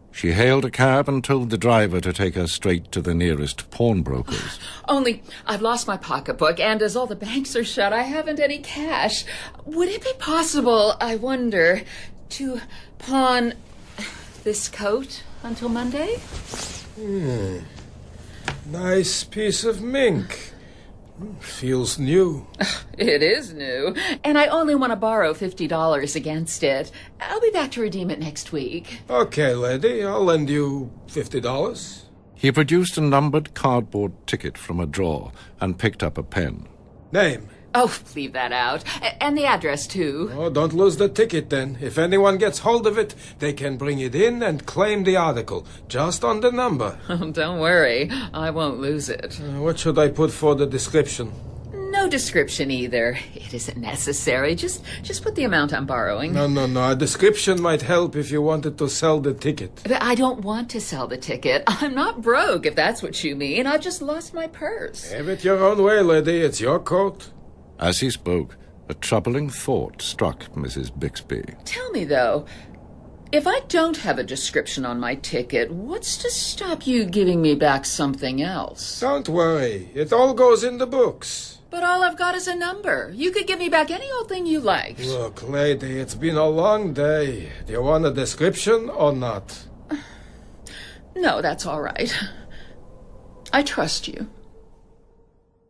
She hailed a cab and told the driver to take her straight to the nearest pawnbroker's. Only I've lost my pocketbook, and as all the banks are shut, I haven't any cash. Would it be possible, I wonder, to pawn this coat until Monday? Nice piece of mink. Feels new. It is new, and I only want to borrow $50 against it. I'll be back to redeem it next week. Okay, lady, I'll lend you $50. He produced a numbered cardboard ticket from a drawer and picked up a pen. Name? Oh, leave that out. And the address, too. Oh, don't lose the ticket, then. If anyone gets hold of it, they can bring it in and claim the article, just on the number. Don't worry, I won't lose it. What should I put for the description? No description either. It isn't necessary. Just put the amount I'm borrowing. No. A description might help if you wanted to sell the ticket. But I don't want to sell the ticket. I'm not broke, if that's what you mean. I've just lost my purse. Have it your own way, lady. It's your coat. As he spoke, a troubling thought struck Mrs. Bixby. Tell me, though, if I don't have a description on my ticket, what's to stop you giving me back something else? Don't worry. It all goes in the books. But all I've got is a number. You could give me back any old thing you liked. Look, lady, it's been a long day. Do you want a description or not? No, that's all right. I trust you.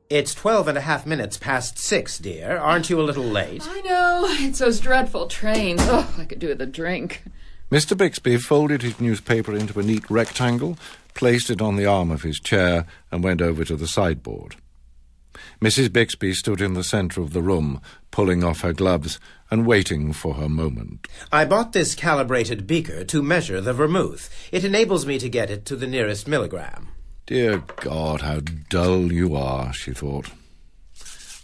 It's 12.5 past 6, dear. Aren't you a little late? I know. It's those dreadful trains. Oh, I could do with a drink. Mr. Bixby folded his newspaper into a neat rectangle, placed it on the arm of his chair, and went over to the sideboard. Mrs. Bixby stood in the centre of the room, pulling off her gloves and waiting for her moment. I bought this calibrated beaker to measure the vermouth. It enables me to get it to the nearest milligram. Dear God, how dull you are, she thought,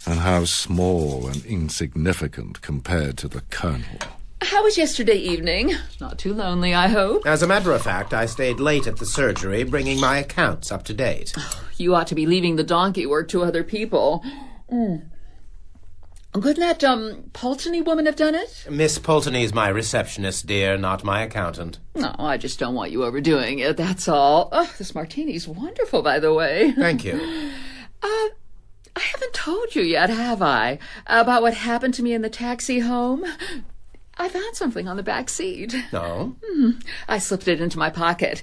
and how small and insignificant compared to the Colonel. How was yesterday evening? Not too lonely, I hope. As a matter of fact, I stayed late at the surgery, bringing my accounts up to date. You ought to be leaving the donkey work to other people. Couldn't that, Pulteney woman have done it? Miss Pulteney's my receptionist, dear, not my accountant. No, I just don't want you overdoing it, that's all. Oh, this martini's wonderful, by the way. Thank you. I haven't told you yet, have I? About what happened to me in the taxi home? I found something on the back seat. No? I slipped it into my pocket.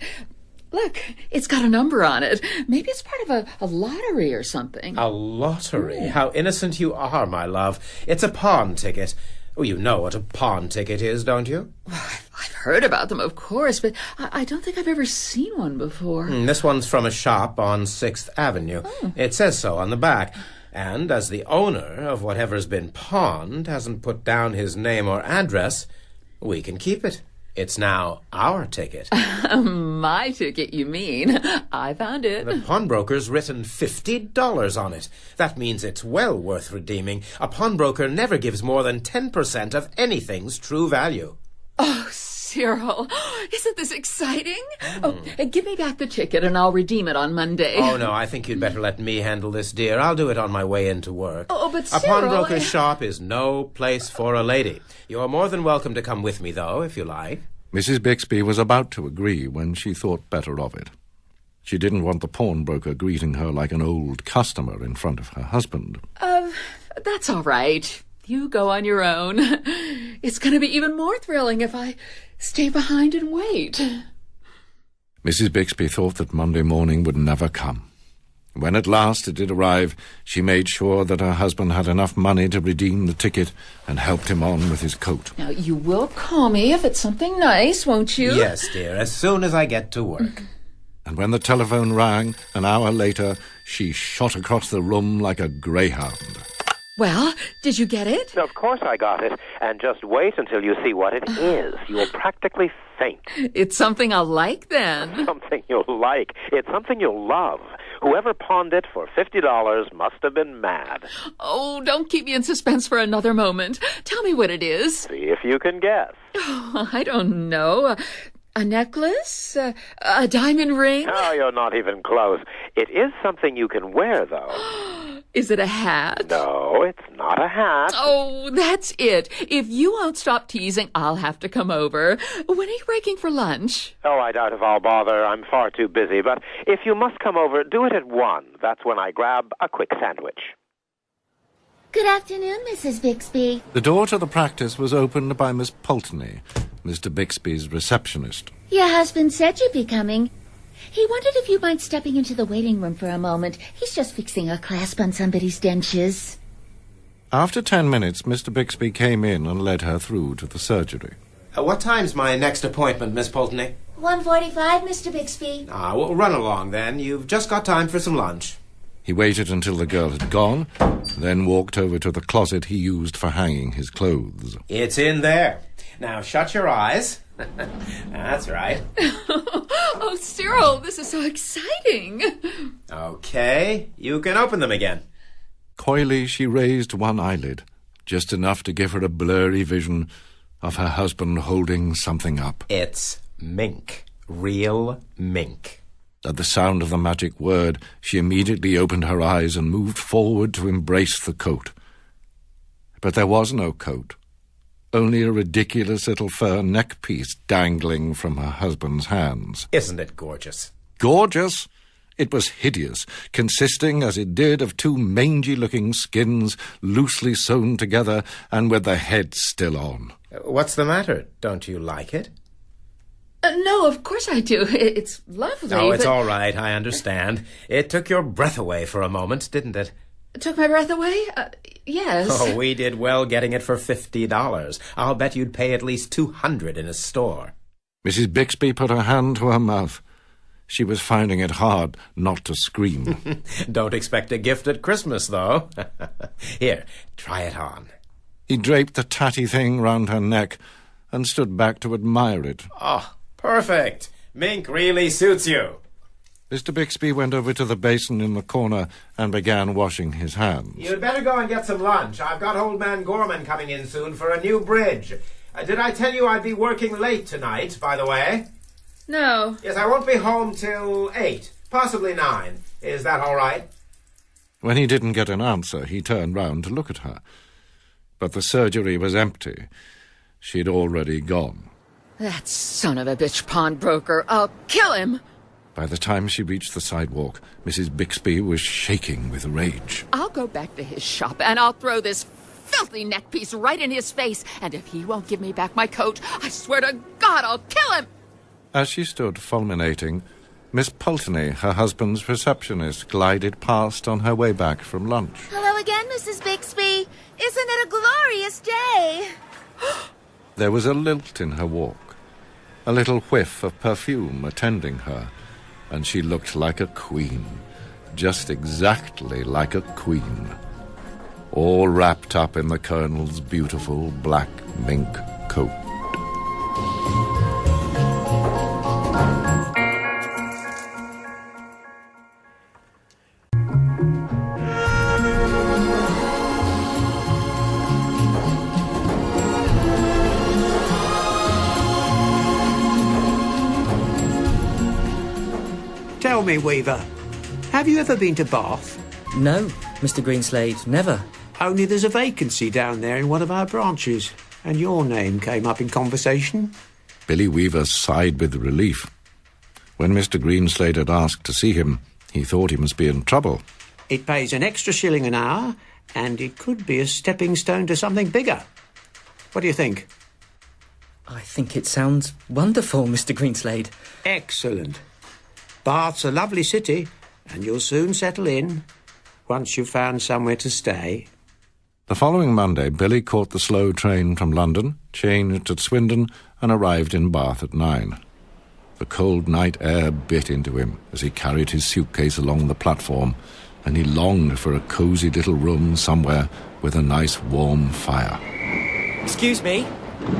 Look, it's got a number on it. Maybe it's part of a lottery or something. A lottery? How innocent you are, my love. It's a pawn ticket. Oh, you know what a pawn ticket is, don't you? I've heard about them, of course, but I don't think I've ever seen one before. This one's from a shop on 6th Avenue. It says so on the back. And as the owner of whatever's been pawned hasn't put down his name or address, we can keep it. It's now our ticket. My ticket, you mean? I found it. The pawnbroker's written $50 on it. That means it's well worth redeeming. A pawnbroker never gives more than 10% of anything's true value. Oh, Cyril, isn't this exciting? Oh, give me back the ticket and I'll redeem it on Monday. Oh, no, I think you'd better let me handle this, dear. I'll do it on my way into work. Oh, but Cyril, a pawnbroker's shop is no place for a lady. You're more than welcome to come with me, though, if you like. Mrs. Bixby was about to agree when she thought better of it. She didn't want the pawnbroker greeting her like an old customer in front of her husband. That's all right. You go on your own. It's going to be even more thrilling if I stay behind and wait. Mrs. Bixby thought that Monday morning would never come. When at last it did arrive, she made sure that her husband had enough money to redeem the ticket and helped him on with his coat. Now, you will call me if it's something nice, won't you? Yes, dear, as soon as I get to work. And when the telephone rang, an hour later, she shot across the room like a greyhound. Well, did you get it? Of course I got it. And just wait until you see what it is. You'll practically faint. It's something I'll like, then. Something you'll like. It's something you'll love. Whoever pawned it for $50 must have been mad. Oh, don't keep me in suspense for another moment. Tell me what it is. See if you can guess. Oh, I don't know. A necklace? A diamond ring? Oh, you're not even close. It is something you can wear, though. Is it a hat? No, it's not a hat. Oh, that's it. If you won't stop teasing, I'll have to come over. When are you breaking for lunch? Oh, I doubt if I'll bother. I'm far too busy. But if you must come over, do it at 1. That's when I grab a quick sandwich. Good afternoon, Mrs. Bixby. The door to the practice was opened by Miss Pulteney, Mr. Bixby's receptionist. Your husband said you'd be coming. He wondered if you mind stepping into the waiting room for a moment. He's just fixing a clasp on somebody's dentures. After 10 minutes, Mr. Bixby came in and led her through to the surgery. What time's my next appointment, Miss Pulteney? 1:45, Mr. Bixby. Well, run along, then. You've just got time for some lunch. He waited until the girl had gone, then walked over to the closet he used for hanging his clothes. It's in there. Now, shut your eyes. That's right. Oh, Cyril, this is so exciting. Okay, you can open them again. Coyly, she raised one eyelid, just enough to give her a blurry vision of her husband holding something up. It's mink. Real mink. At the sound of the magic word, she immediately opened her eyes and moved forward to embrace the coat. But there was no coat. Only a ridiculous little fur neckpiece dangling from her husband's hands. Isn't it gorgeous? Gorgeous? It was hideous, consisting as it did of 2 mangy-looking skins loosely sewn together and with the head still on. What's the matter? Don't you like it? No, of course I do. It's lovely. Oh, it's all right. I understand. It took your breath away for a moment, didn't it? Took my breath away? Yes. Oh, we did well getting it for $50. I'll bet you'd pay at least $200 in a store. Mrs. Bixby put her hand to her mouth. She was finding it hard not to scream. Don't expect a gift at Christmas, though. Here, try it on. He draped the tatty thing round her neck and stood back to admire it. Oh, perfect. Mink really suits you. Mr. Bixby went over to the basin in the corner and began washing his hands. You'd better go and get some lunch. I've got old man Gorman coming in soon for a new bridge. Did I tell you I'd be working late tonight, by the way? No. Yes, I won't be home till 8, possibly 9. Is that all right? When he didn't get an answer, he turned round to look at her. But the surgery was empty. She'd already gone. That son of a bitch pawnbroker. I'll kill him. By the time she reached the sidewalk, Mrs. Bixby was shaking with rage. I'll go back to his shop and I'll throw this filthy neckpiece right in his face. And if he won't give me back my coat, I swear to God I'll kill him. As she stood fulminating, Miss Pulteney, her husband's receptionist, glided past on her way back from lunch. Hello again, Mrs. Bixby. Isn't it a glorious day? There was a lilt in her walk, a little whiff of perfume attending her, and she looked like a queen, just exactly like a queen, all wrapped up in the Colonel's beautiful black mink coat. Tell me, Weaver, have you ever been to Bath? No, Mr. Greenslade, never. Only there's a vacancy down there in one of our branches, and your name came up in conversation. Billy Weaver sighed with relief. When Mr. Greenslade had asked to see him, he thought he must be in trouble. It pays an extra shilling an hour, and it could be a stepping stone to something bigger. What do you think? I think it sounds wonderful, Mr. Greenslade. Excellent. Bath's a lovely city, and you'll soon settle in, once you've found somewhere to stay. The following Monday, Billy caught the slow train from London, changed at Swindon, and arrived in Bath at 9. The cold night air bit into him as he carried his suitcase along the platform, and he longed for a cosy little room somewhere with a nice warm fire. Excuse me?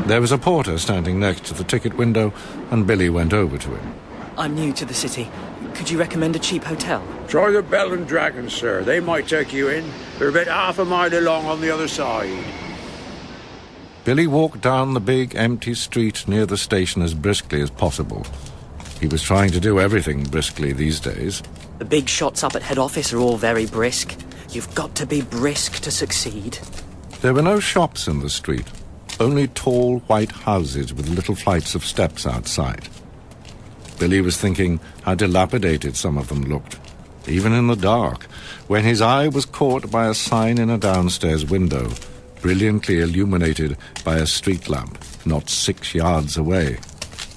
There was a porter standing next to the ticket window, and Billy went over to him. I'm new to the city. Could you recommend a cheap hotel? Try the Bell and Dragon, sir. They might take you in. They're about half a mile along on the other side. Billy walked down the big, empty street near the station as briskly as possible. He was trying to do everything briskly these days. The big shots up at head office are all very brisk. You've got to be brisk to succeed. There were no shops in the street, only tall white houses with little flights of steps outside. Billy was thinking how dilapidated some of them looked, even in the dark, when his eye was caught by a sign in a downstairs window, brilliantly illuminated by a street lamp not 6 yards away.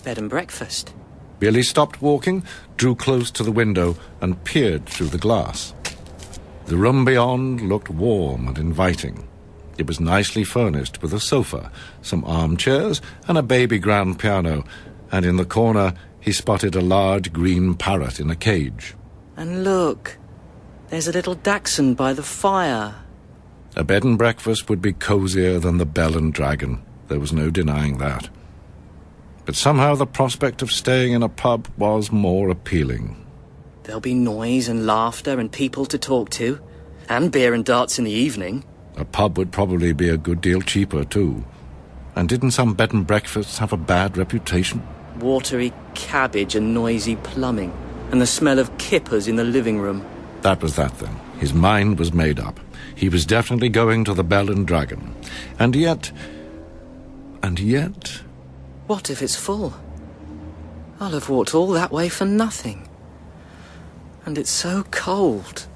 Bed and breakfast. Billy stopped walking, drew close to the window, and peered through the glass. The room beyond looked warm and inviting. It was nicely furnished with a sofa, some armchairs, and a baby grand piano, and in the corner he spotted a large green parrot in a cage. And look, there's a little dachshund by the fire. A bed and breakfast would be cosier than the Bell and Dragon. There was no denying that. But somehow the prospect of staying in a pub was more appealing. There'll be noise and laughter and people to talk to, and beer and darts in the evening. A pub would probably be a good deal cheaper, too. And didn't some bed and breakfasts have a bad reputation? Watery cabbage and noisy plumbing, and the smell of kippers in the living room. That was that, then. His mind was made up. He was definitely going to the Bell and Dragon. And yet... What if it's full? I'll have walked all that way for nothing. And it's so cold.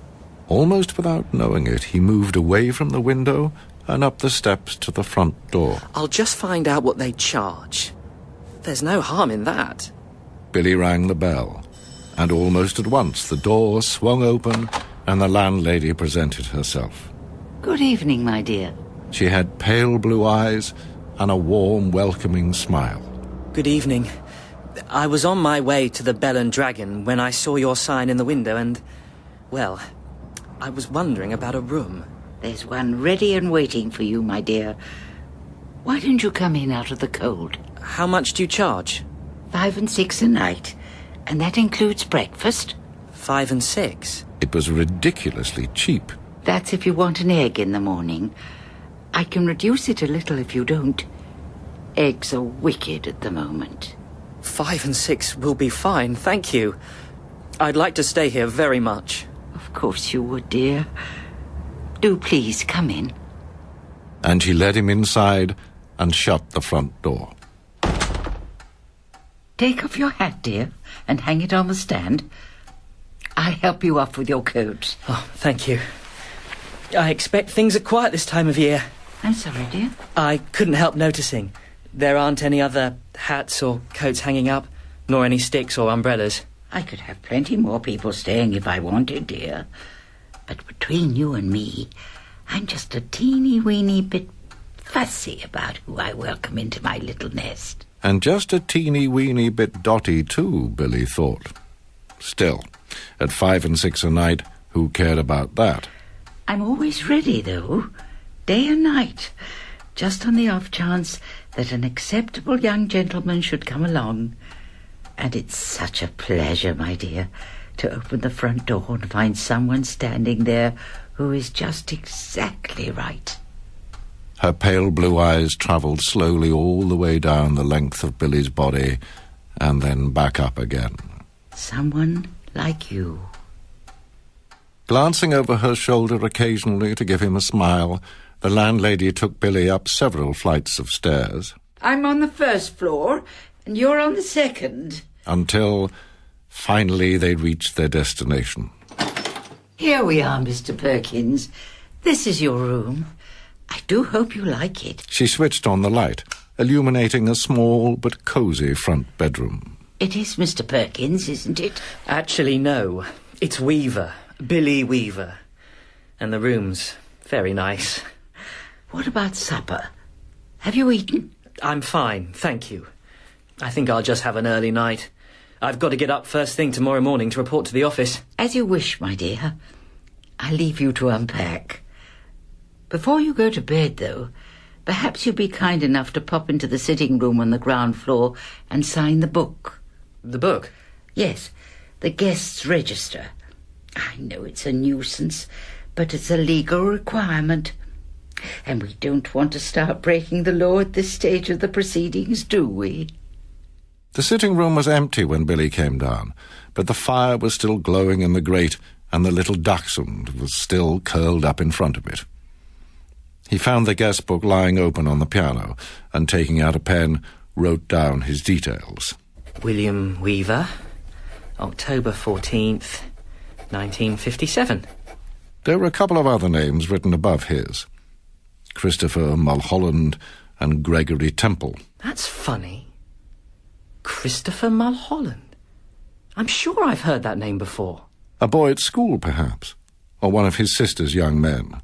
Almost without knowing it, he moved away from the window and up the steps to the front door. I'll just find out what they charge. There's no harm in that. Billy rang the bell, and almost at once the door swung open and the landlady presented herself. Good evening, my dear. She had pale blue eyes and a warm, welcoming smile. Good evening. I was on my way to the Bell and Dragon when I saw your sign in the window and, well, I was wondering about a room. There's one ready and waiting for you, my dear. Why don't you come in out of the cold? How much do you charge? 5 and 6 a night. And that includes breakfast. 5 and 6? It was ridiculously cheap. That's if you want an egg in the morning. I can reduce it a little if you don't. Eggs are wicked at the moment. 5 and 6 will be fine, thank you. I'd like to stay here very much. Of course you would, dear. Do please come in. And she led him inside and shut the front door. Take off your hat, dear, and hang it on the stand. I'll help you off with your coat. Oh, thank you. I expect things are quiet this time of year. I'm sorry, dear. I couldn't help noticing. There aren't any other hats or coats hanging up, nor any sticks or umbrellas. I could have plenty more people staying if I wanted, dear. But between you and me, I'm just a teeny-weeny bit fussy about who I welcome into my little nest. And just a teeny-weeny bit dotty, too, Billy thought. Still, at 5 and 6 a night, who cared about that? I'm always ready, though, day and night, just on the off chance that an acceptable young gentleman should come along. And it's such a pleasure, my dear, to open the front door and find someone standing there who is just exactly right. Her pale blue eyes travelled slowly all the way down the length of Billy's body and then back up again. Someone like you. Glancing over her shoulder occasionally to give him a smile, the landlady took Billy up several flights of stairs. I'm on the first floor, and you're on the second. Until, finally, they reached their destination. Here we are, Mr. Perkins. This is your room. I do hope you like it. She switched on the light, illuminating a small but cosy front bedroom. It is Mr. Perkins, isn't it? Actually, no. It's Weaver. Billy Weaver. And the room's very nice. What about supper? Have you eaten? I'm fine, thank you. I think I'll just have an early night. I've got to get up first thing tomorrow morning to report to the office. As you wish, my dear. I'll leave you to unpack. Before you go to bed, though, perhaps you'll be kind enough to pop into the sitting room on the ground floor and sign the book. The book? Yes, the guest's register. I know it's a nuisance, but it's a legal requirement. And we don't want to start breaking the law at this stage of the proceedings, do we? The sitting room was empty when Billy came down, but the fire was still glowing in the grate, and the little dachshund was still curled up in front of it. He found the guest book lying open on the piano, and taking out a pen, wrote down his details. William Weaver, October 14th, 1957. There were a couple of other names written above his. Christopher Mulholland and Gregory Temple. That's funny. Christopher Mulholland. I'm sure I've heard that name before. A boy at school, perhaps. Or one of his sister's young men.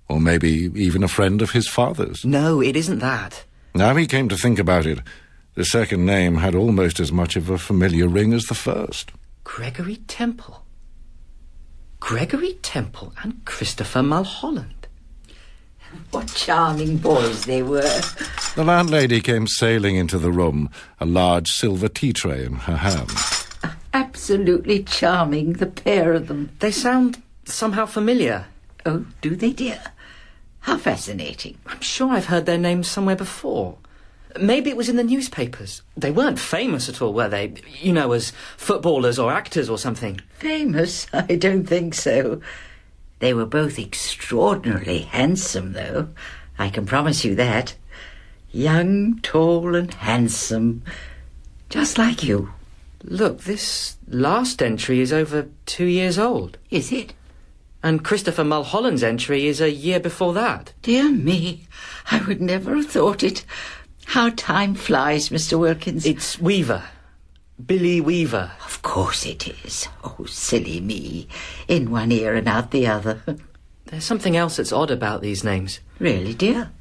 Or maybe even a friend of his father's. No, it isn't that. Now he came to think about it, the second name had almost as much of a familiar ring as the first. Gregory Temple. Gregory Temple and Christopher Mulholland. What charming boys they were. The landlady came sailing into the room, a large silver tea tray in her hand. Absolutely charming, the pair of them. They sound somehow familiar. Oh, do they, dear? How fascinating. I'm sure I've heard their names somewhere before. Maybe it was in the newspapers. They weren't famous at all, were they? You know, as footballers or actors or something. Famous? I don't think so. They were both extraordinarily handsome, though. I can promise you that. Young, tall and handsome. Just like you. Look, this last entry is over 2 years old. Is it? And Christopher Mulholland's entry is a year before that. Dear me, I would never have thought it. How time flies, Mr. Wilkins. It's Weaver. Billy Weaver. Of course it is. Oh, silly me. In one ear and out the other. There's something else that's odd about these names. Really, dear?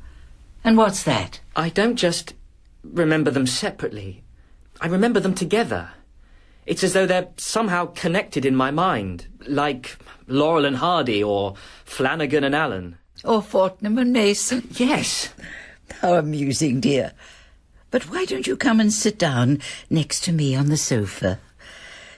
And what's that? I don't just remember them separately. I remember them together. It's as though they're somehow connected in my mind, like Laurel and Hardy or Flanagan and Allen. Or Fortnum and Mason. Yes. How amusing, dear. But why don't you come and sit down next to me on the sofa?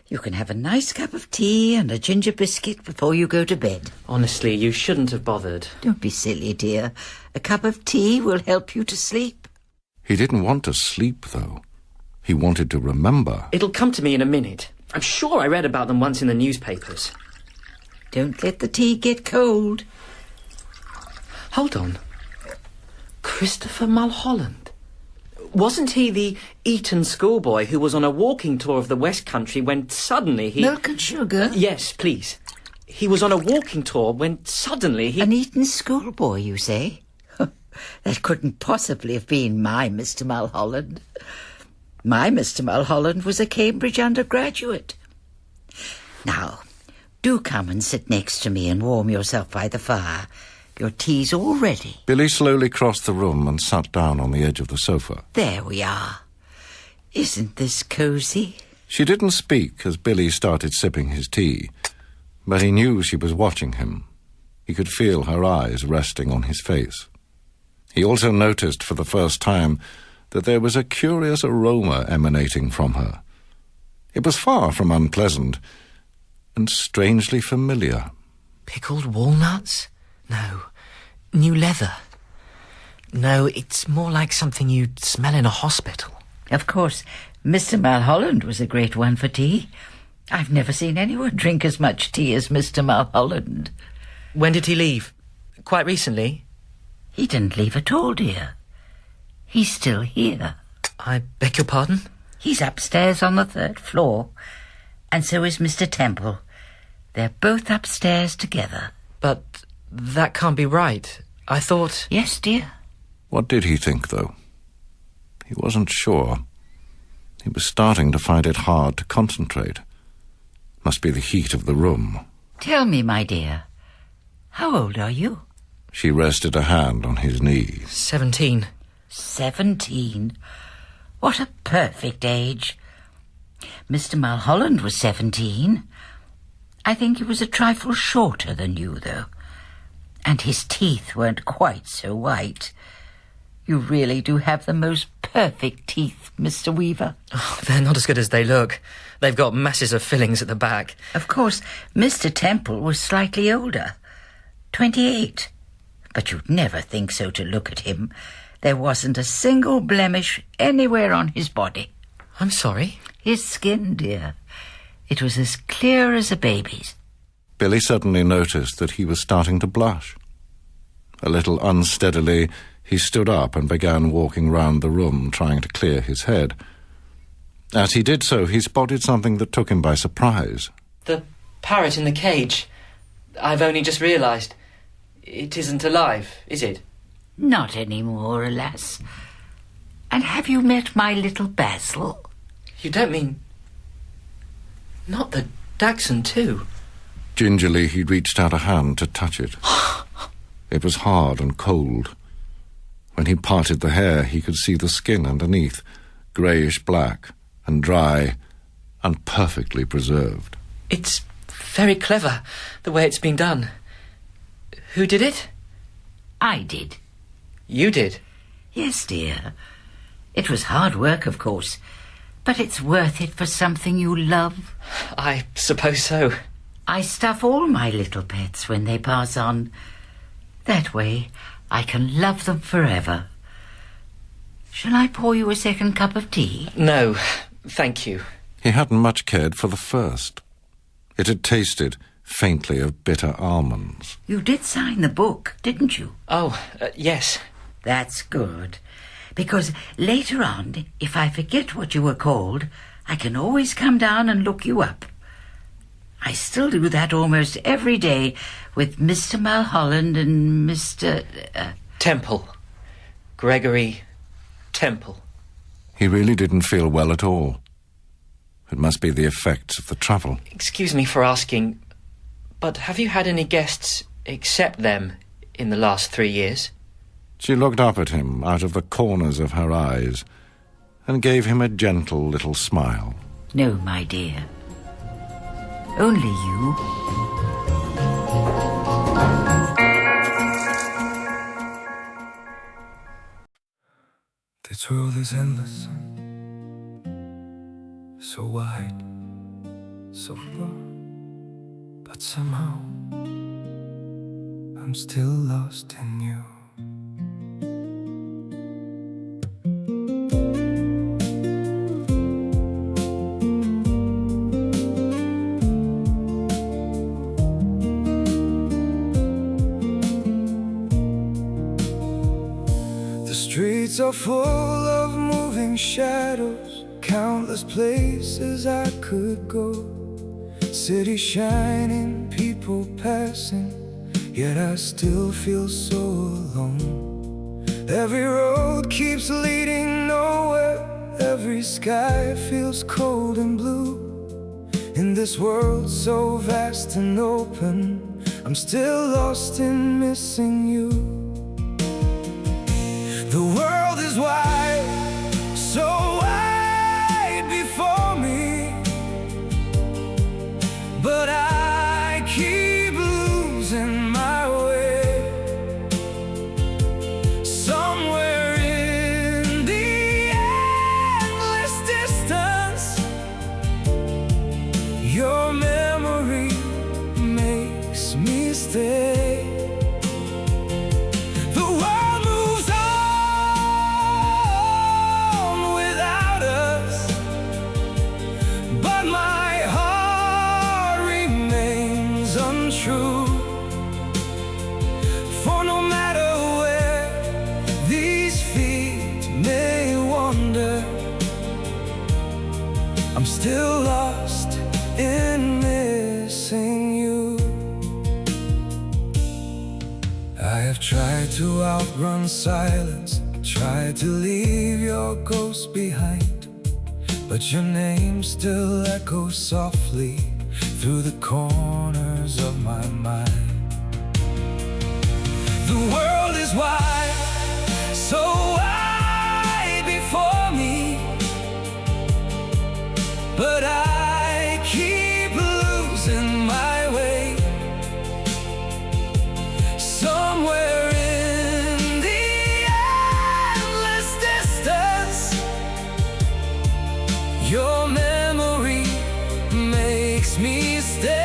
You can have a nice cup of tea and a ginger biscuit before you go to bed. Honestly, you shouldn't have bothered. Don't be silly, dear. A cup of tea will help you to sleep. He didn't want to sleep, though. He wanted to remember. It'll come to me in a minute. I'm sure I read about them once in the newspapers. Don't let the tea get cold. Hold on. Christopher Mulholland. Wasn't he the Eton schoolboy who was on a walking tour of the West Country when suddenly he... Milk and sugar? Yes, please. He was on a walking tour when suddenly he... An Eton schoolboy, you say? That couldn't possibly have been my Mr. Mulholland. My Mr. Mulholland was a Cambridge undergraduate. Now, do come and sit next to me and warm yourself by the fire. Your tea's all ready. Billy slowly crossed the room and sat down on the edge of the sofa. There we are. Isn't this cosy? She didn't speak as Billy started sipping his tea, but he knew she was watching him. He could feel her eyes resting on his face. He also noticed for the first time that there was a curious aroma emanating from her. It was far from unpleasant and strangely familiar. Pickled walnuts? No. New leather? No, it's more like something you'd smell in a hospital. Of course, Mr. Mulholland was a great one for tea. I've never seen anyone drink as much tea as Mr. Mulholland. When did he leave? Quite recently? He didn't leave at all, dear. He's still here. I beg your pardon? He's upstairs on the 3rd floor. And so is Mr. Temple. They're both upstairs together. But that can't be right. I thought... Yes, dear. What did he think, though? He wasn't sure. He was starting to find it hard to concentrate. Must be the heat of the room. Tell me, my dear, how old are you? She rested a hand on his knee. 17. 17? What a perfect age. Mr. Mulholland was 17. I think he was a trifle shorter than you, though. And his teeth weren't quite so white. You really do have the most perfect teeth, Mr. Weaver. Oh, they're not as good as they look. They've got masses of fillings at the back. Of course, Mr. Temple was slightly older. 28. But you'd never think so to look at him. There wasn't a single blemish anywhere on his body. I'm sorry? His skin, dear. It was as clear as a baby's. Billy suddenly noticed that he was starting to blush. A little unsteadily, he stood up and began walking round the room, trying to clear his head. As he did so, he spotted something that took him by surprise. The parrot in the cage. I've only just realised. It isn't alive, is it? Not any more, alas. And have you met my little Basil? You don't mean... Not the Dachshund, too? Gingerly, he reached out a hand to touch it. It was hard and cold. When he parted the hair, he could see the skin underneath, greyish-black and dry and perfectly preserved. It's very clever, the way it's been done. Who did it? I did. You did? Yes, dear. It was hard work, of course, but it's worth it for something you love. I suppose so. I stuff all my little pets when they pass on. That way, I can love them forever. Shall I pour you a second cup of tea? No, thank you. He hadn't much cared for the first. It had tasted faintly of bitter almonds. You did sign the book, didn't you? Oh, yes. That's good. Because later on, if I forget what you were called, I can always come down and look you up. I still do that almost every day with Mr. Mulholland and Mr... Temple. Gregory Temple. He really didn't feel well at all. It must be the effects of the travel. Excuse me for asking, but have you had any guests except them in the last 3 years? She looked up at him out of the corners of her eyes and gave him a gentle little smile. No, my dear. Only you. This world is endless, so wide, so far, but somehow I'm still lost in you. Streets are full of moving shadows, countless places I could go. City shining, people passing, yet I still feel so alone. Every road keeps leading nowhere, every sky feels cold and blue. In this world so vast and open, I'm still lost in missing you. The world is wide, so wide before me, but I keep losing my way. Somewhere in the endless distance, your memory makes me stay. Still lost in missing you. I have tried to outrun silence, tried to leave your ghost behind, but your name still echoes softly through the corners of my mind. The world is wide, so wide before me, but I keep losing my way. Somewhere in the endless distance, your memory makes me stay.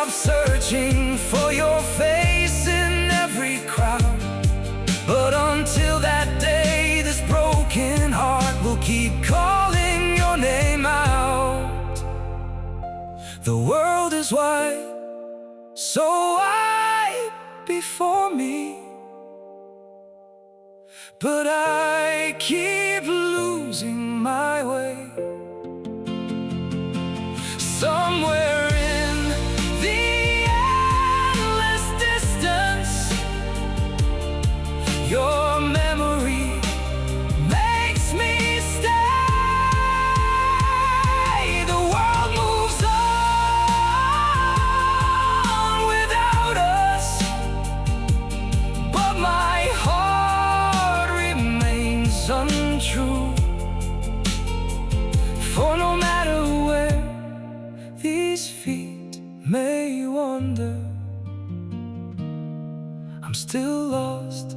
Searching for your face in every crowd, but until that day, this broken heart will keep calling your name out. The world is wide, so wide before me, but I keep losing my way. Somewhere your memory makes me stay. The world moves on without us, but my heart remains untrue. For no matter where these feet may wander, I'm still lost